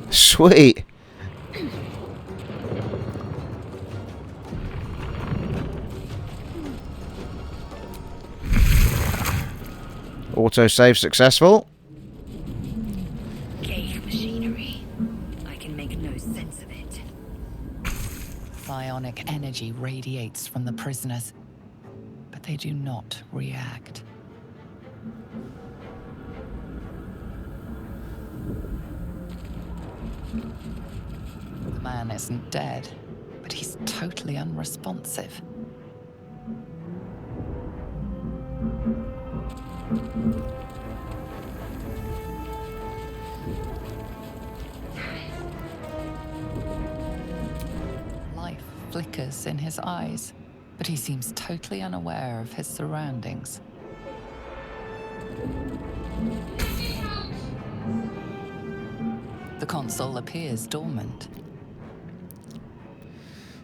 C: Sweet. Autosave successful.
E: Gauge machinery. I can make no sense of it.
F: Psionic energy radiates from the prisoners, but they do not react. The man isn't dead, but he's totally unresponsive. flickers in his eyes, but he seems totally unaware of his surroundings. The console appears dormant.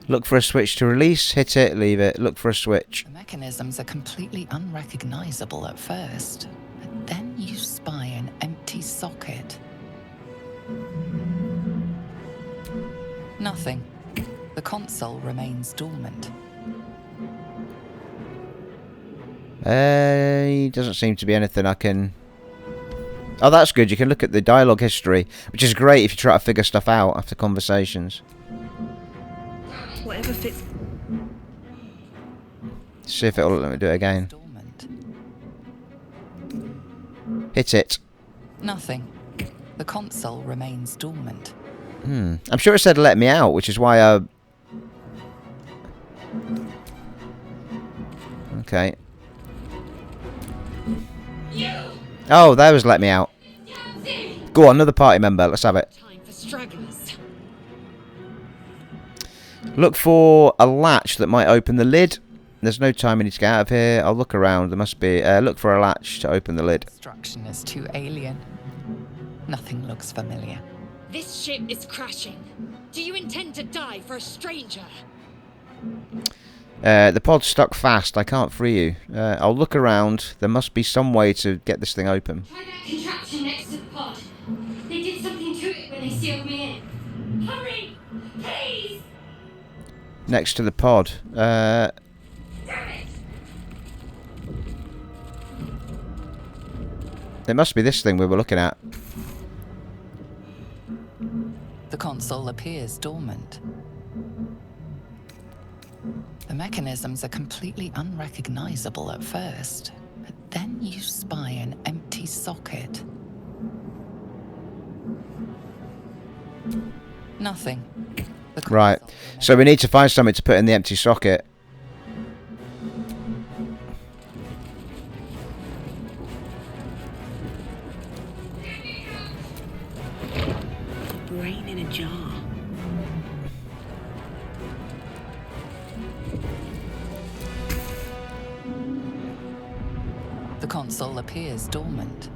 C: Look for a switch to release, hit it, leave it. Look for a switch.
F: The mechanisms are completely unrecognizable at first, but then you spy an empty socket. Nothing. The console remains dormant.
C: Doesn't seem to be anything I can... Oh, that's good. You can look at the dialogue history, which is great if you try to figure stuff out after conversations.
D: Whatever fits.
C: See if it'll let me do it again.
F: Dormant.
C: Hit it.
F: Nothing. The console remains dormant.
C: I'm sure it said let me out, which is why I... Okay. Oh, that was let me out. Go on, another party member. Let's have it.
E: Time for stragglers.
C: Look for a latch that might open the lid. There's no time we need to get out of here. I'll look around. There must be... look for a latch to open the lid.
F: Construction is too alien. Nothing looks familiar.
E: This ship is crashing. Do you intend to die for a stranger?
C: The pod's stuck fast. I can't free you. I'll look around. There must be some way to get this thing open.
G: Try that contraption next to the pod. They did something to it when they sealed me in. Hurry! Please!
C: Next to the pod.
G: Damn it!
C: It must be this thing we were looking at.
F: The console appears dormant. The mechanisms are completely unrecognizable at first, but then you spy an empty socket. Nothing. The
C: Right.
F: console
C: So we need to find something to put in the empty socket.
D: Brain in a jar.
F: The console appears dormant.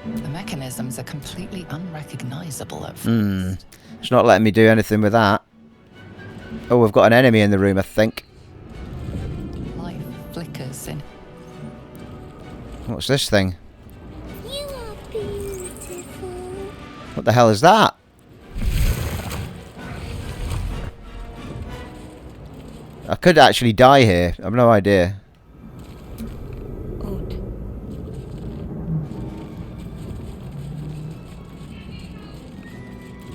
F: The mechanisms are completely unrecognizable at first.
C: It's not letting me do anything with that. Oh, we've got an enemy in the room, I think.
F: Life flickers in.
C: What's this thing?
G: You are beautiful.
C: What the hell is that? I could actually die here. I've no idea.
D: Odd.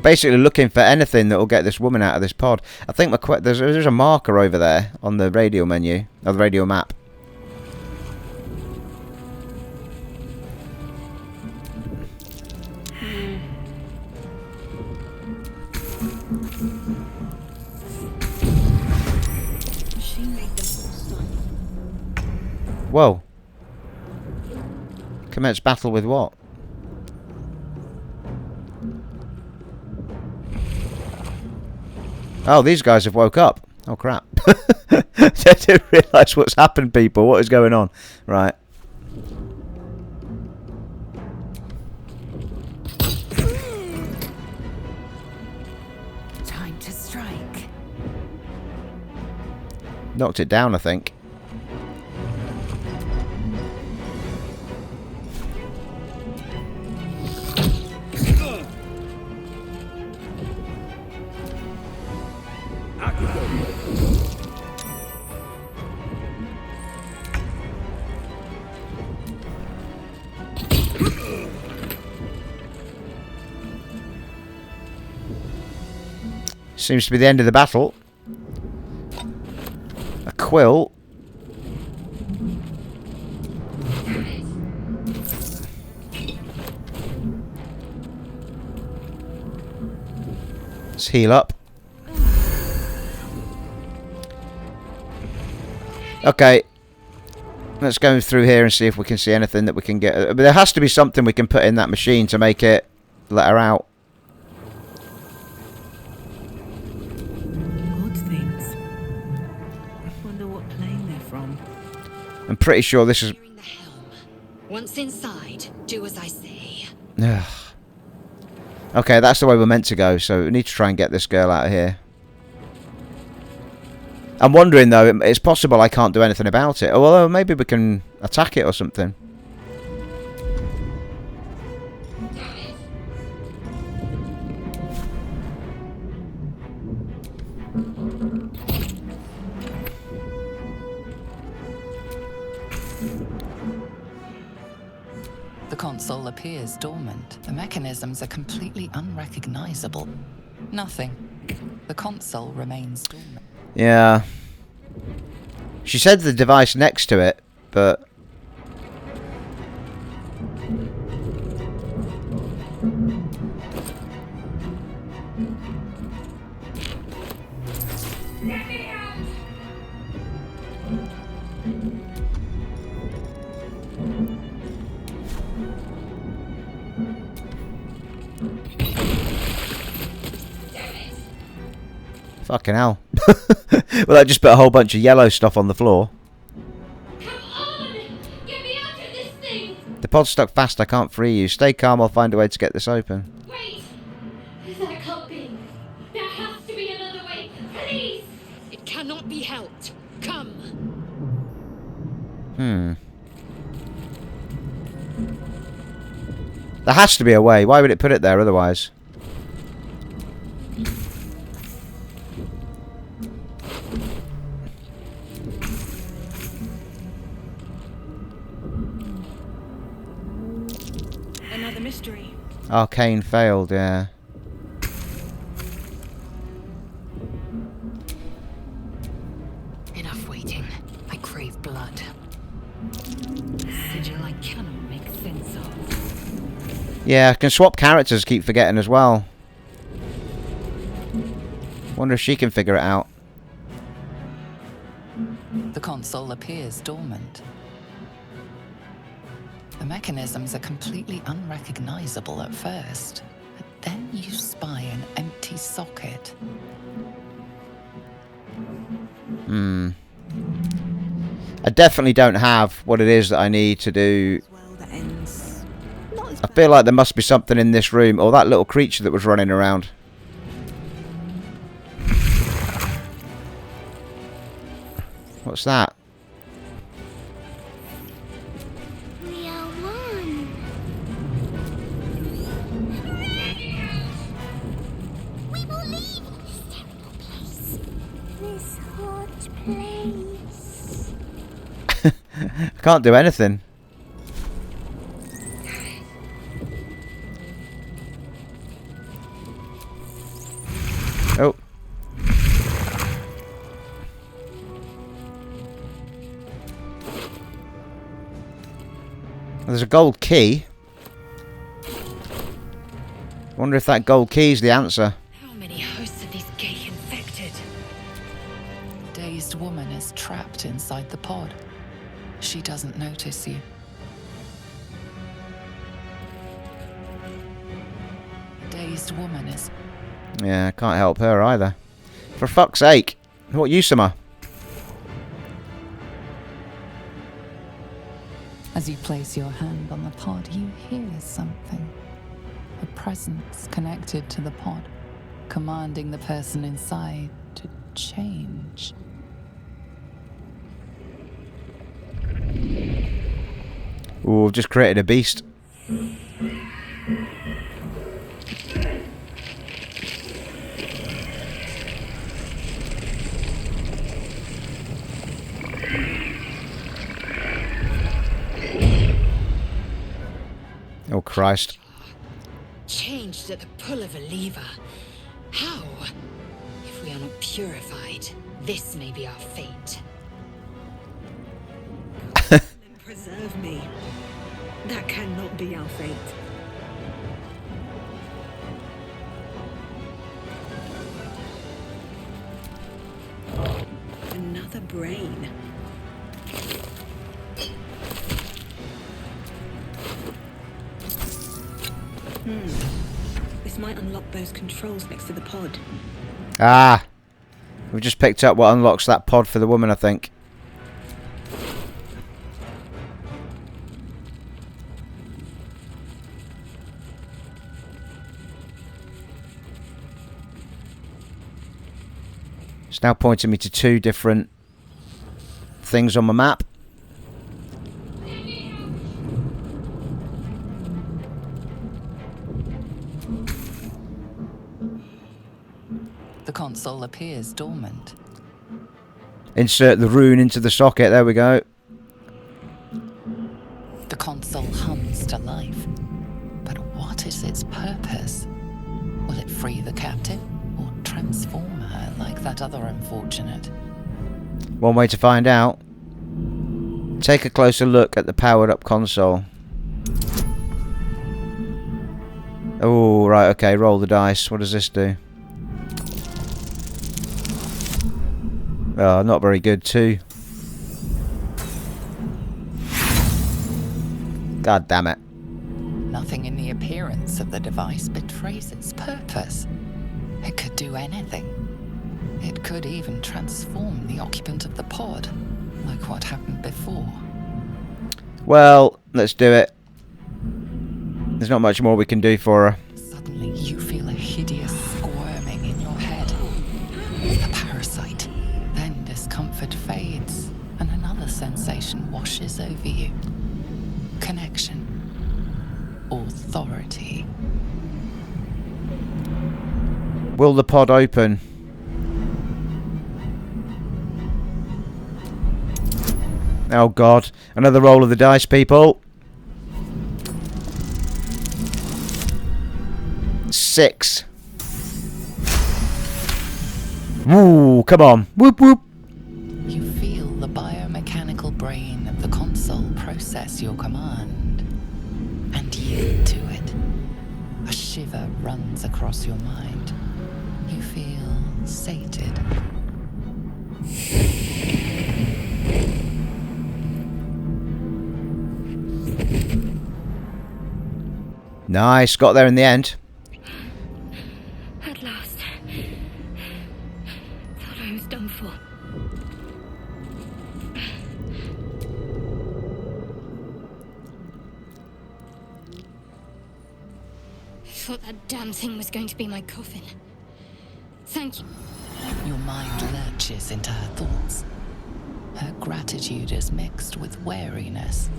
C: Basically looking for anything that will get this woman out of this pod. I think there's a marker over there on the radio menu, or the radio map.
D: She made them all stop.
C: Whoa. Commence battle with what? Oh, these guys have woke up. Oh, crap. I didn't realise what's happened, people. What is going on? Right.
F: Time to strike.
C: Knocked it down, I think. Seems to be the end of the battle. A quill. Let's heal up. Okay. Let's go through here and see if we can see anything that we can get. But there has to be something we can put in that machine to make it let her out. I'm pretty sure this is...
E: Steering the helm. Once inside, do as I say.
C: Ugh. Okay, that's the way we're meant to go, so we need to try and get this girl out of here. I'm wondering, though, it's possible I can't do anything about it. Although, maybe we can attack it or something.
F: The console appears dormant. The mechanisms are completely unrecognizable. Nothing. The console remains dormant.
C: Yeah. She said the device next to it, but...
G: Let me out!
C: Fucking hell. Well, that just put a whole bunch of yellow stuff on the floor.
G: Come on! Get me out of this thing!
C: The pod's stuck fast, I can't free you. Stay calm, I'll find a way to get this open.
G: Wait! That can't be. There has to be another way. Please!
E: It cannot be helped. Come.
C: There has to be a way. Why would it put it there otherwise?
D: Another mystery.
C: Arcane failed, yeah.
E: Enough waiting. I crave blood. A sigil I cannot make sense of.
C: Yeah, I can swap characters, keep forgetting as well. Wonder if she can figure it out.
F: The console appears dormant. The mechanisms are completely unrecognizable at first, but then you spy an empty socket.
C: I definitely don't have what it is that I need to do. I feel like there must be something in this room, or that little creature that was running around. What's that?
G: We are one. We will leave this terrible place. This hot place.
C: I can't do anything. Oh. There's a gold key. Wonder if that gold key is the answer.
E: How many hosts of these gay infected?
F: A dazed woman is trapped inside the pod. She doesn't notice you. A dazed woman is...
C: Yeah, I can't help her either. For fuck's sake. What use am I?
F: As you place your hand on the pod, you hear something. A presence connected to the pod, commanding the person inside to change.
C: Ooh, I've just created a beast. Oh, Christ.
E: Changed at the pull of a lever. How? If we are not purified, this may be our fate.
D: Preserve me. That cannot be our fate. Another brain. This might unlock those controls next to the pod.
C: Ah. We've just picked up what unlocks that pod for the woman, I think. It's now pointing me to 2 different things on my map.
F: The console appears dormant.
C: Insert the rune into the socket. There we go.
F: The console hums to life. But what is its purpose? Will it free the captive or transform her like that other unfortunate?
C: One way to find out. Take a closer look at the powered up console. Oh, right, okay, roll the dice. What does this do? Oh, not very good too. God damn it.
F: Nothing in the appearance of the device betrays its purpose. It could do anything. It could even transform the occupant of the pod, like what happened before.
C: Well, let's do it. There's not much more we can do for her.
F: Suddenly you feel a hideous squirming in your head. The parasite. Then discomfort fades, and another sensation washes over you. Connection. Authority.
C: Will the pod open? Oh god. Another roll of the dice, people. 6. Woo, come on. Whoop whoop.
F: You feel the biomechanical brain of the console process your command and yield to it. A shiver runs across your mind. You feel sated.
C: Nice, got there in the end.
D: At last. Thought I was done for.
G: I thought that damn thing was going to be my coffin. Thank you.
F: Your mind lurches into her thoughts. Her gratitude is mixed with wariness,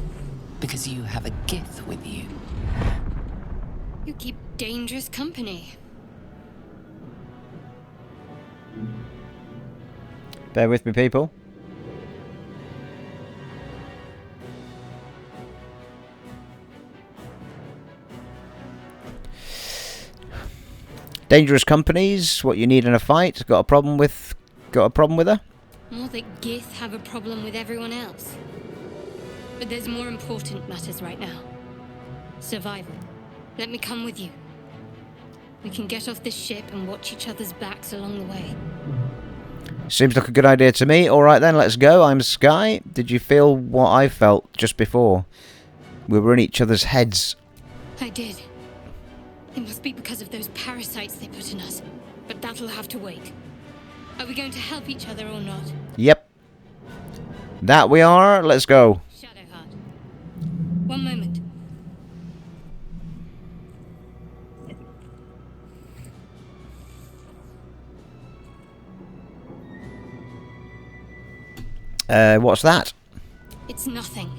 F: because you have a Gith with you.
G: You keep dangerous company.
C: Bear with me, people. Dangerous companies, what you need in a fight. Got a problem with her?
G: More that Gith have a problem with everyone else. But there's more important matters right now. Survival. Let me come with you. We can get off this ship and watch each other's backs along the way.
C: Seems like a good idea to me. Alright then, let's go. I'm Sky. Did you feel what I felt just before? We were in each other's heads.
G: I did. It must be because of those parasites they put in us. But that'll have to wait. Are we going to help each other or not?
C: Yep. That we are. Let's go.
G: Shadowheart. One moment.
C: What's that?
G: It's nothing.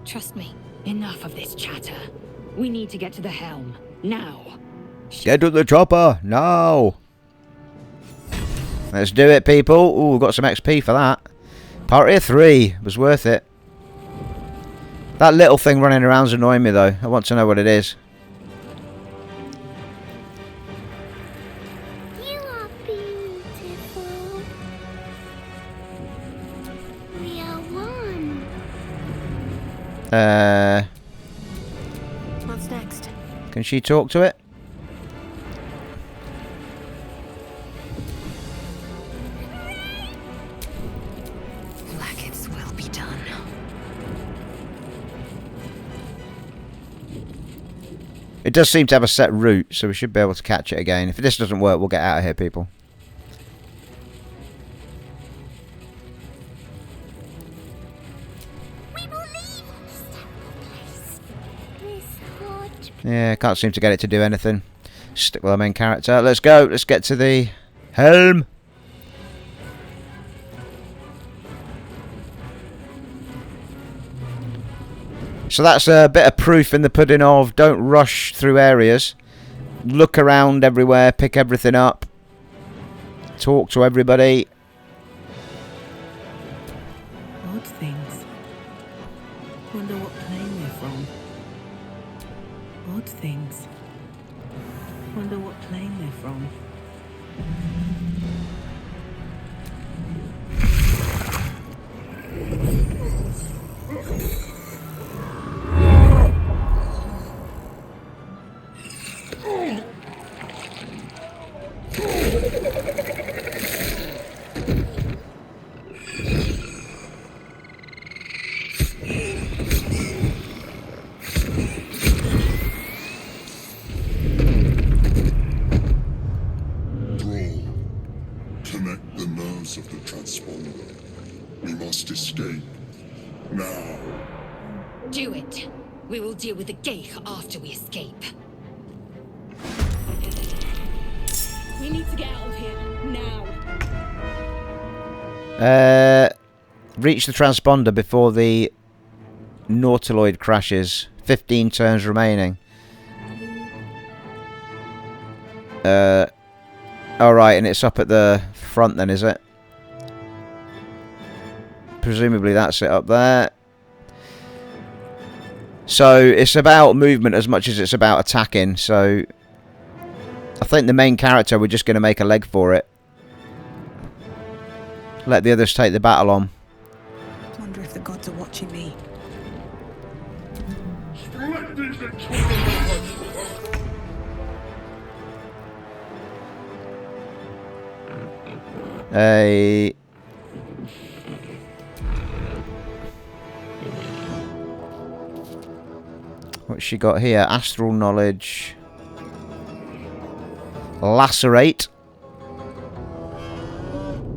G: Trust me.
D: Enough of this chatter. We need to get to the helm. Now.
C: Get to the chopper, now. Let's do it, people. Ooh, got some XP for that. Party of 3. Was worth it. That little thing running around's annoying me, though. I want to know what it is.
H: You are beautiful. We are one.
D: What's next?
C: Can she talk to it?
F: Blackets will be done.
C: It does seem to have a set route, so we should be able to catch it again. If this doesn't work, we'll get out of here, people.
H: We will leave this terrible place. This hot.
C: Yeah, can't seem to get it to do anything. Stick with our main character. Let's go. Let's get to the helm. So that's a bit of proof in the pudding of don't rush through areas. Look around everywhere, pick everything up. Talk to everybody.
D: Odd things. Wonder what plane they're from. Odd things. Wonder what plane they're from.
A: Connect the nerves of the transponder. We must escape. Now.
E: Do it. We will deal with the Geich after we escape.
D: We need to get out of here now.
C: Reach the transponder before the nautiloid crashes. 15 turns remaining. Alright, and it's up at the front then, is it? Presumably that's it up there. So it's about movement as much as it's about attacking. So I think the main character, we're just going to make a leg for it. Let the others take the battle on.
D: Wonder if the gods are watching me. Hey. What's she got here? Astral knowledge. Lacerate.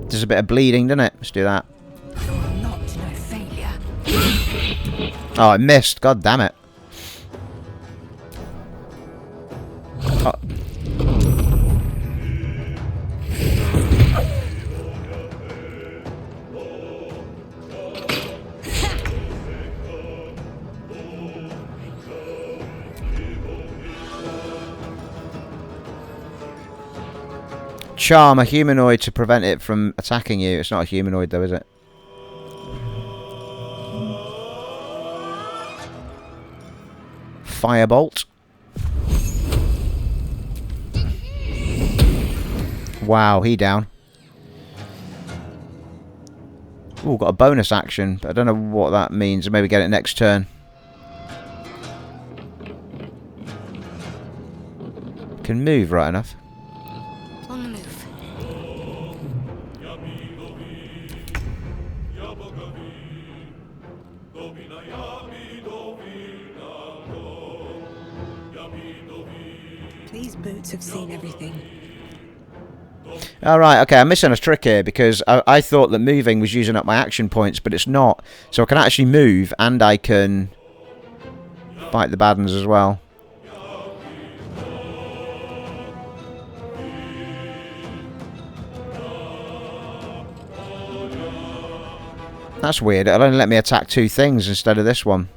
D: There's a bit of bleeding, doesn't it? Let's do that.
F: Not no failure.
C: Oh, I missed. God damn it. Oh. Charm a humanoid to prevent it from attacking you. It's not a humanoid though, is it? Firebolt. Wow, he down. Ooh, got a bonus action, but I don't know what that means. Maybe get it next turn. Can move right enough.
G: On the move.
D: These boots have seen everything.
C: Alright, okay, I'm missing a trick here because I thought that moving was using up my action points, but it's not. So I can actually move and I can fight the bad ones as well. That's weird. It'll only let me attack 2 things instead of this one.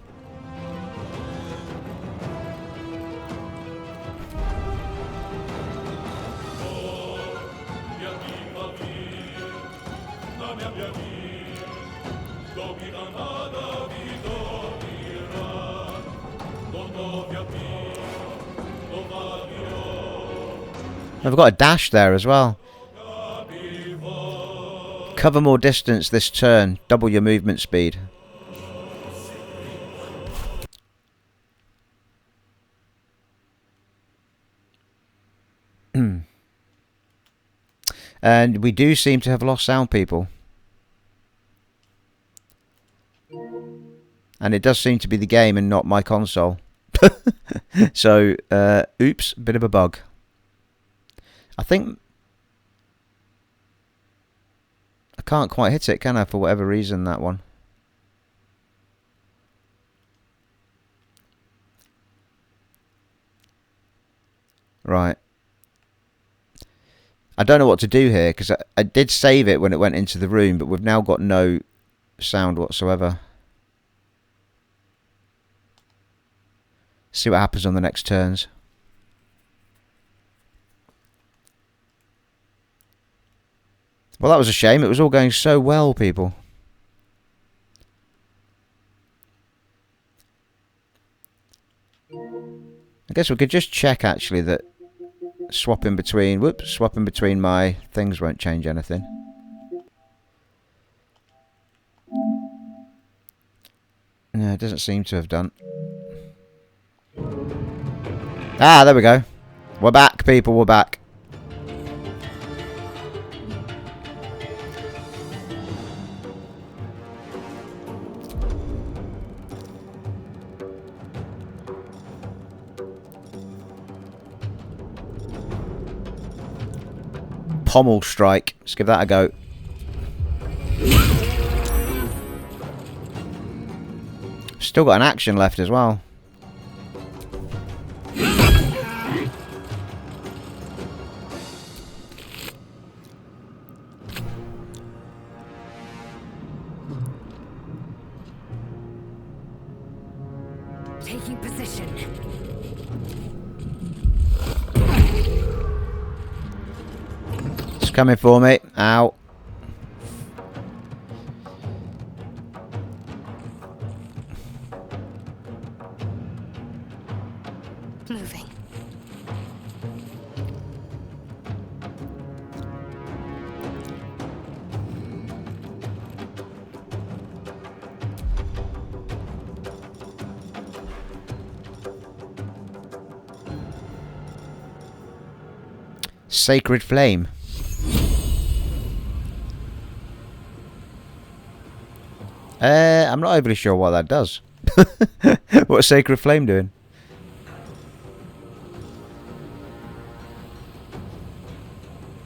C: I've got a dash there as well. Cover more distance this turn. Double your movement speed. And we do seem to have lost sound, people. And it does seem to be the game and not my console. So, oops, bit of a bug. I think I can't quite hit it, can I, for whatever reason, that one. Right. I don't know what to do here, because I did save it when it went into the room, but we've now got no sound whatsoever. See what happens on the next turns. Well, that was a shame. It was all going so well, people. I guess we could just check, actually, that swapping between my things won't change anything. No, it doesn't seem to have done. Ah, there we go. We're back, people, we're back. Pommel strike. Let's give that a go. Still got an action left as well.
D: Taking position.
C: It's coming for me. Ow.
G: Moving.
C: Sacred Flame. I'm not overly sure what that does. What's Sacred Flame doing?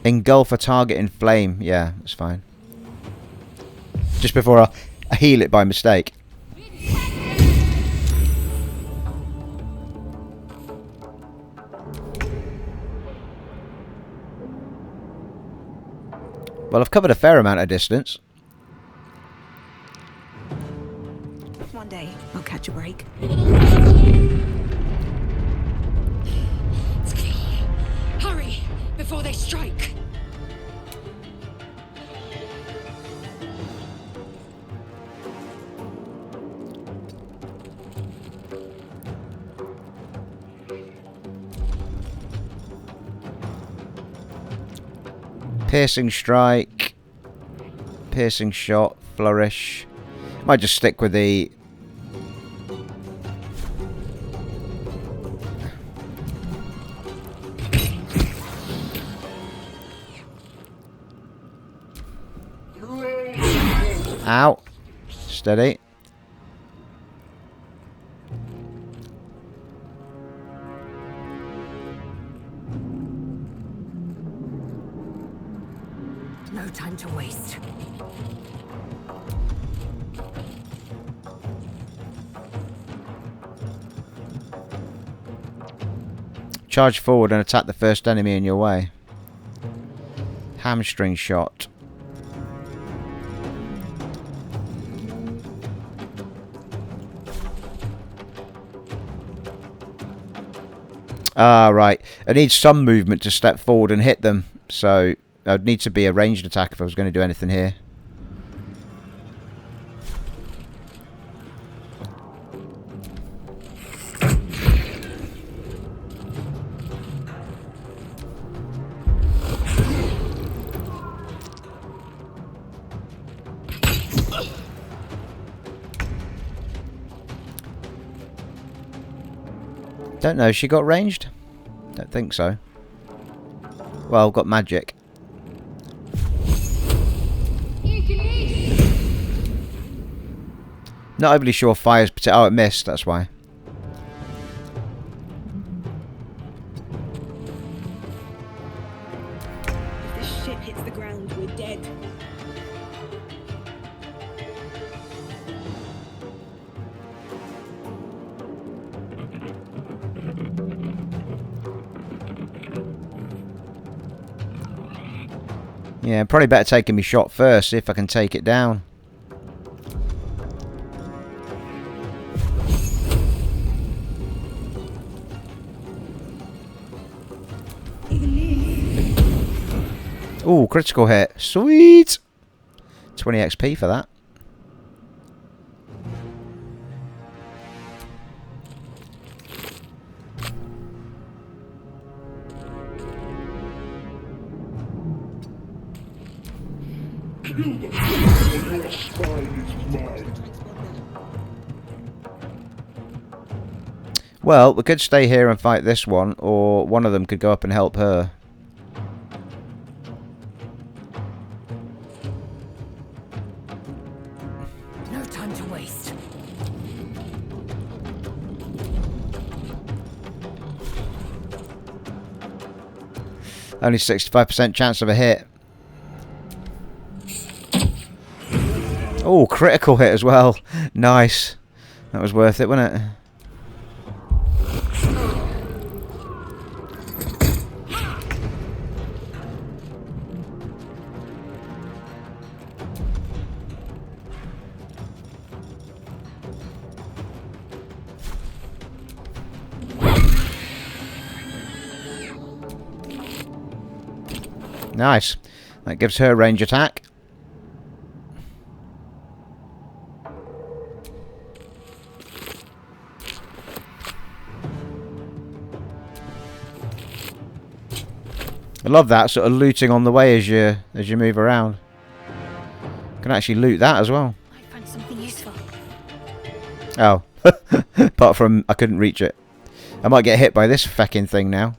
C: Engulf a target in flame. Yeah, that's fine. Just before I heal it by mistake. Well, I've covered a fair amount of distance.
D: One day, I'll catch a break.
E: It's clear. Hurry before they strike.
C: Piercing strike, piercing shot, flourish. Might just stick with the ow. Steady.
D: No time to waste.
C: Charge forward and attack the first enemy in your way. Hamstring shot. Ah, right. I need some movement to step forward and hit them. So I'd need to be a ranged attack if I was going to do anything here. Don't know, she got ranged? Don't think so. Well, got magic. Not overly sure fire's... Oh, it missed, that's why.
D: If this ship hits the ground, we're dead.
C: Yeah, probably better taking me shot first, see if I can take it down. Ooh, critical hit. Sweet! 20 XP for that. Well, we could stay here and fight this one, or one of them could go up and help her.
F: No time to waste.
C: Only 65% chance of a hit. Oh, critical hit as well. Nice. That was worth it, wasn't it? Nice. That gives her range attack. I love that sort of looting on the way as you move around. Can actually loot that as well.
G: I found something useful.
C: Oh. Apart from I couldn't reach it. I might get hit by this feckin' thing now.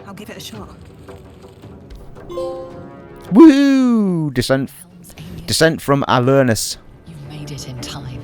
D: I'll give it a shot.
C: Woohoo! Descent from Avernus.
F: You made it in time.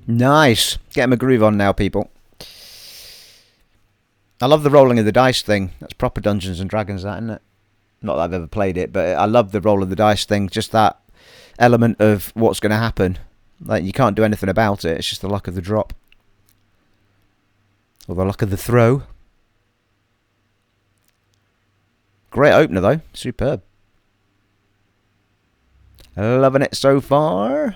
C: Nice. Getting a groove on now, people. I love the rolling of the dice thing. That's proper Dungeons and Dragons, that, isn't it? Not that I've ever played it, but I love the roll of the dice thing. Just that element of what's going to happen. Like, you can't do anything about it. It's just the luck of the drop. Or the luck of the throw. Great opener, though. Superb. Loving it so far.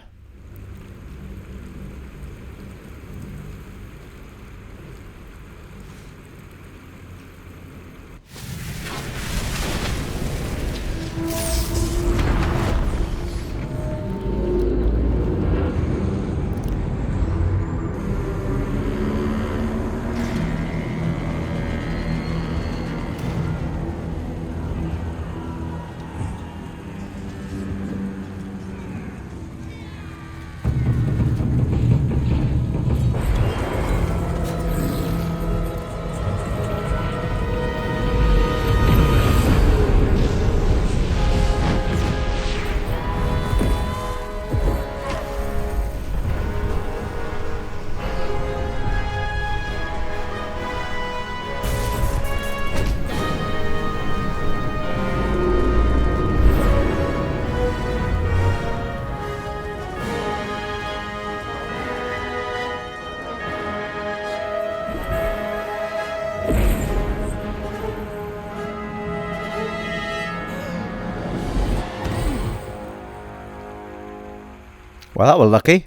C: Well, that was lucky.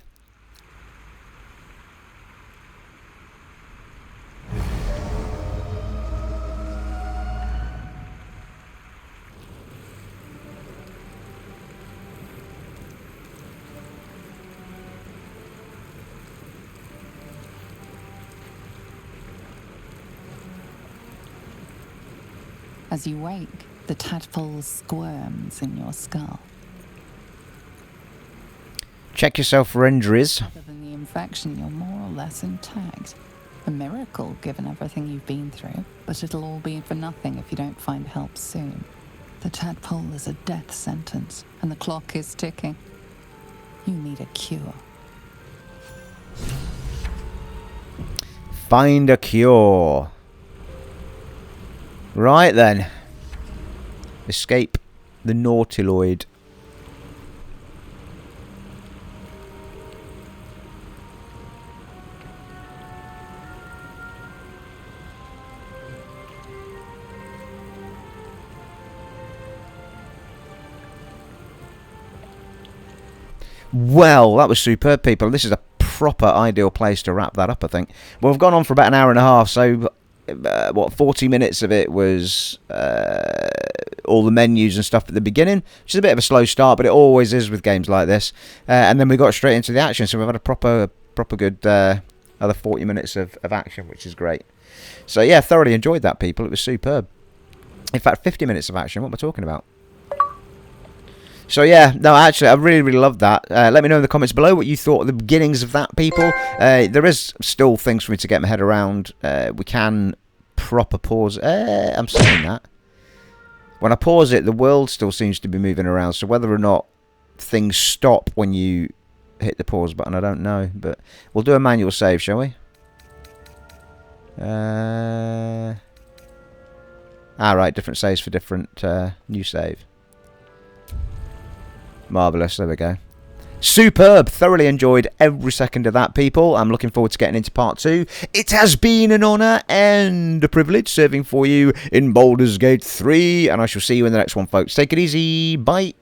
F: As you wake, the tadpole squirms in your skull.
C: Check yourself for injuries.
F: Other than the infection, you're more or less intact. A miracle, given everything you've been through, but it'll all be for nothing if you don't find help soon. The tadpole is a death sentence, and the clock is ticking. You need a cure.
C: Find a cure. Right then. Escape the nautiloid. Well, that was superb, people. This is a proper ideal place to wrap that up, I think. Well, we've gone on for about an hour and a half, so 40 minutes of it was all the menus and stuff at the beginning, which is a bit of a slow start, but it always is with games like this. And then we got straight into the action, so we've had a proper good other 40 minutes of action, which is great. So yeah, thoroughly enjoyed that, people. It was superb. In fact, 50 minutes of action. What am I talking about? So yeah, no, actually, I really loved that. Let me know in the comments below what you thought of the beginnings of that, people. There is still things for me to get my head around. We can proper pause. I'm saying that. When I pause it, the world still seems to be moving around. So whether or not things stop when you hit the pause button, I don't know. But we'll do a manual save, shall we? Right, different saves for different new save. Marvellous, there we go. Superb, thoroughly enjoyed every second of that, people. I'm looking forward to getting into part 2. It has been an honour and a privilege serving for you in Baldur's Gate 3, and I shall see you in the next one, folks. Take it easy, bye.